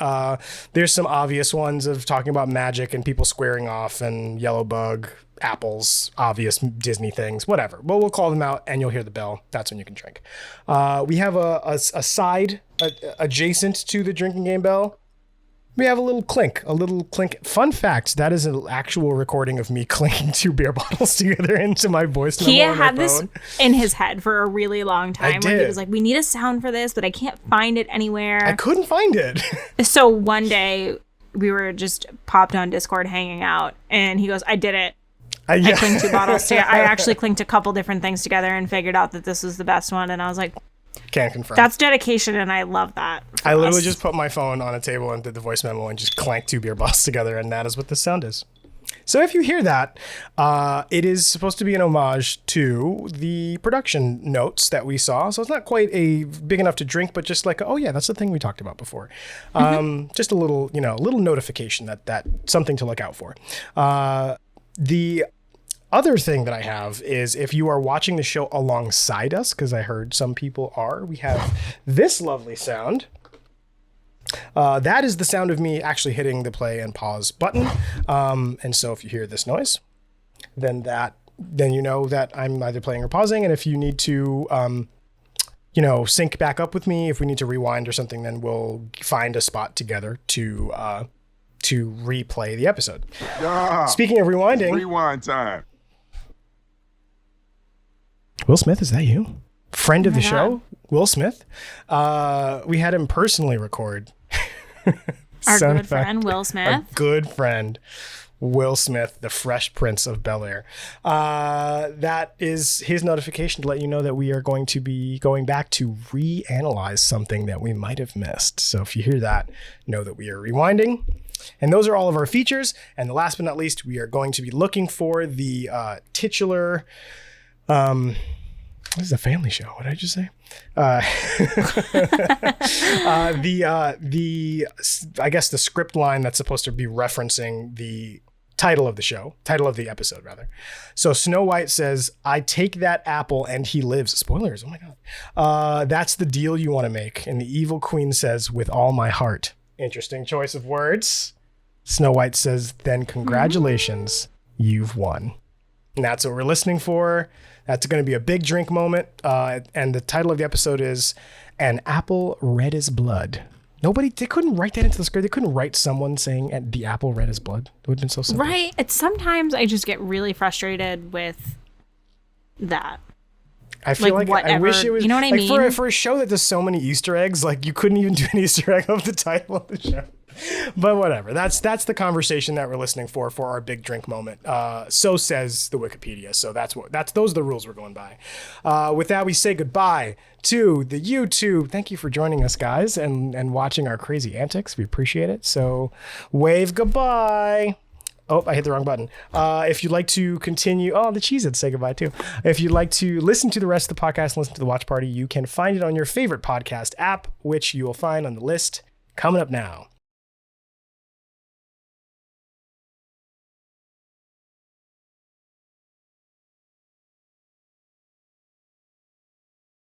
there's some obvious ones of talking about magic and people squaring off and yellow bug, apples, obvious Disney things, whatever. But we'll call them out and you'll hear the bell. That's when you can drink. We have a side adjacent to the drinking game bell. We have a little clink. Fun fact, that is an actual recording of me clinking 2 beer bottles together into my voice memo. He had this in his head for a really long time. Where he was like, we need a sound for this, but I can't find it anywhere. I couldn't find it. So one day we were just popped on Discord hanging out and he goes, I did it. I clinked 2 bottles together. I actually clinked a couple different things together and figured out that this was the best one. And I was like, can't confirm. That's dedication, and I love that. I literally just put my phone on a table and did the voice memo and just clanked 2 beer bottles together, and that is what this sound is. So if you hear that, it is supposed to be an homage to the production notes that we saw. So it's not quite a big enough to drink, but just like, oh yeah, that's the thing we talked about before. Just a little, little notification that something to look out for. The other thing that I have is if you are watching the show alongside us, because I heard some people are, we have this lovely sound. That is the sound of me actually hitting the play and pause button. And so if you hear this noise, then you know that I'm either playing or pausing. And if you need to, sync back up with me, if we need to rewind or something, then we'll find a spot together to replay the episode. Speaking of rewinding. Rewind time. Will Smith, is that you? Friend of the show, Will Smith. We had him personally record. Our good friend, Will Smith. Our good friend, Will Smith, the Fresh Prince of Bel-Air. That is his notification to let you know that we are going to be going back to reanalyze something that we might have missed. So if you hear that, know that we are rewinding. And those are all of our features. And the last but not least, we are going to be looking for the titular... this is a family show. What did I just say? I guess the script line that's supposed to be referencing the title of the episode rather. So Snow White says, I take that apple and he lives. Spoilers. Oh my God. That's the deal you want to make. And the evil queen says, with all my heart. Interesting choice of words. Snow White says, then congratulations, you've won. And that's what we're listening for. That's going to be a big drink moment. And the title of the episode is An Apple Red as Blood. They couldn't write that into the script. They couldn't write someone saying the apple red as blood. It would have been so simple. Right. Sometimes I just get really frustrated with that. I feel like whatever, I wish it was, you know what I mean? For a show that does so many Easter eggs, you couldn't even do an Easter egg of the title of the show. But whatever. That's the conversation that we're listening for our big drink moment. So says the Wikipedia. So those are the rules we're going by. With that, we say goodbye to the YouTube. Thank you for joining us, guys, and watching our crazy antics. We appreciate it. So wave goodbye. Oh, I hit the wrong button. If you'd like to continue, the Cheez-Its say goodbye too. If you'd like to listen to the rest of the podcast and listen to the watch party, you can find it on your favorite podcast app, which you will find on the list coming up now.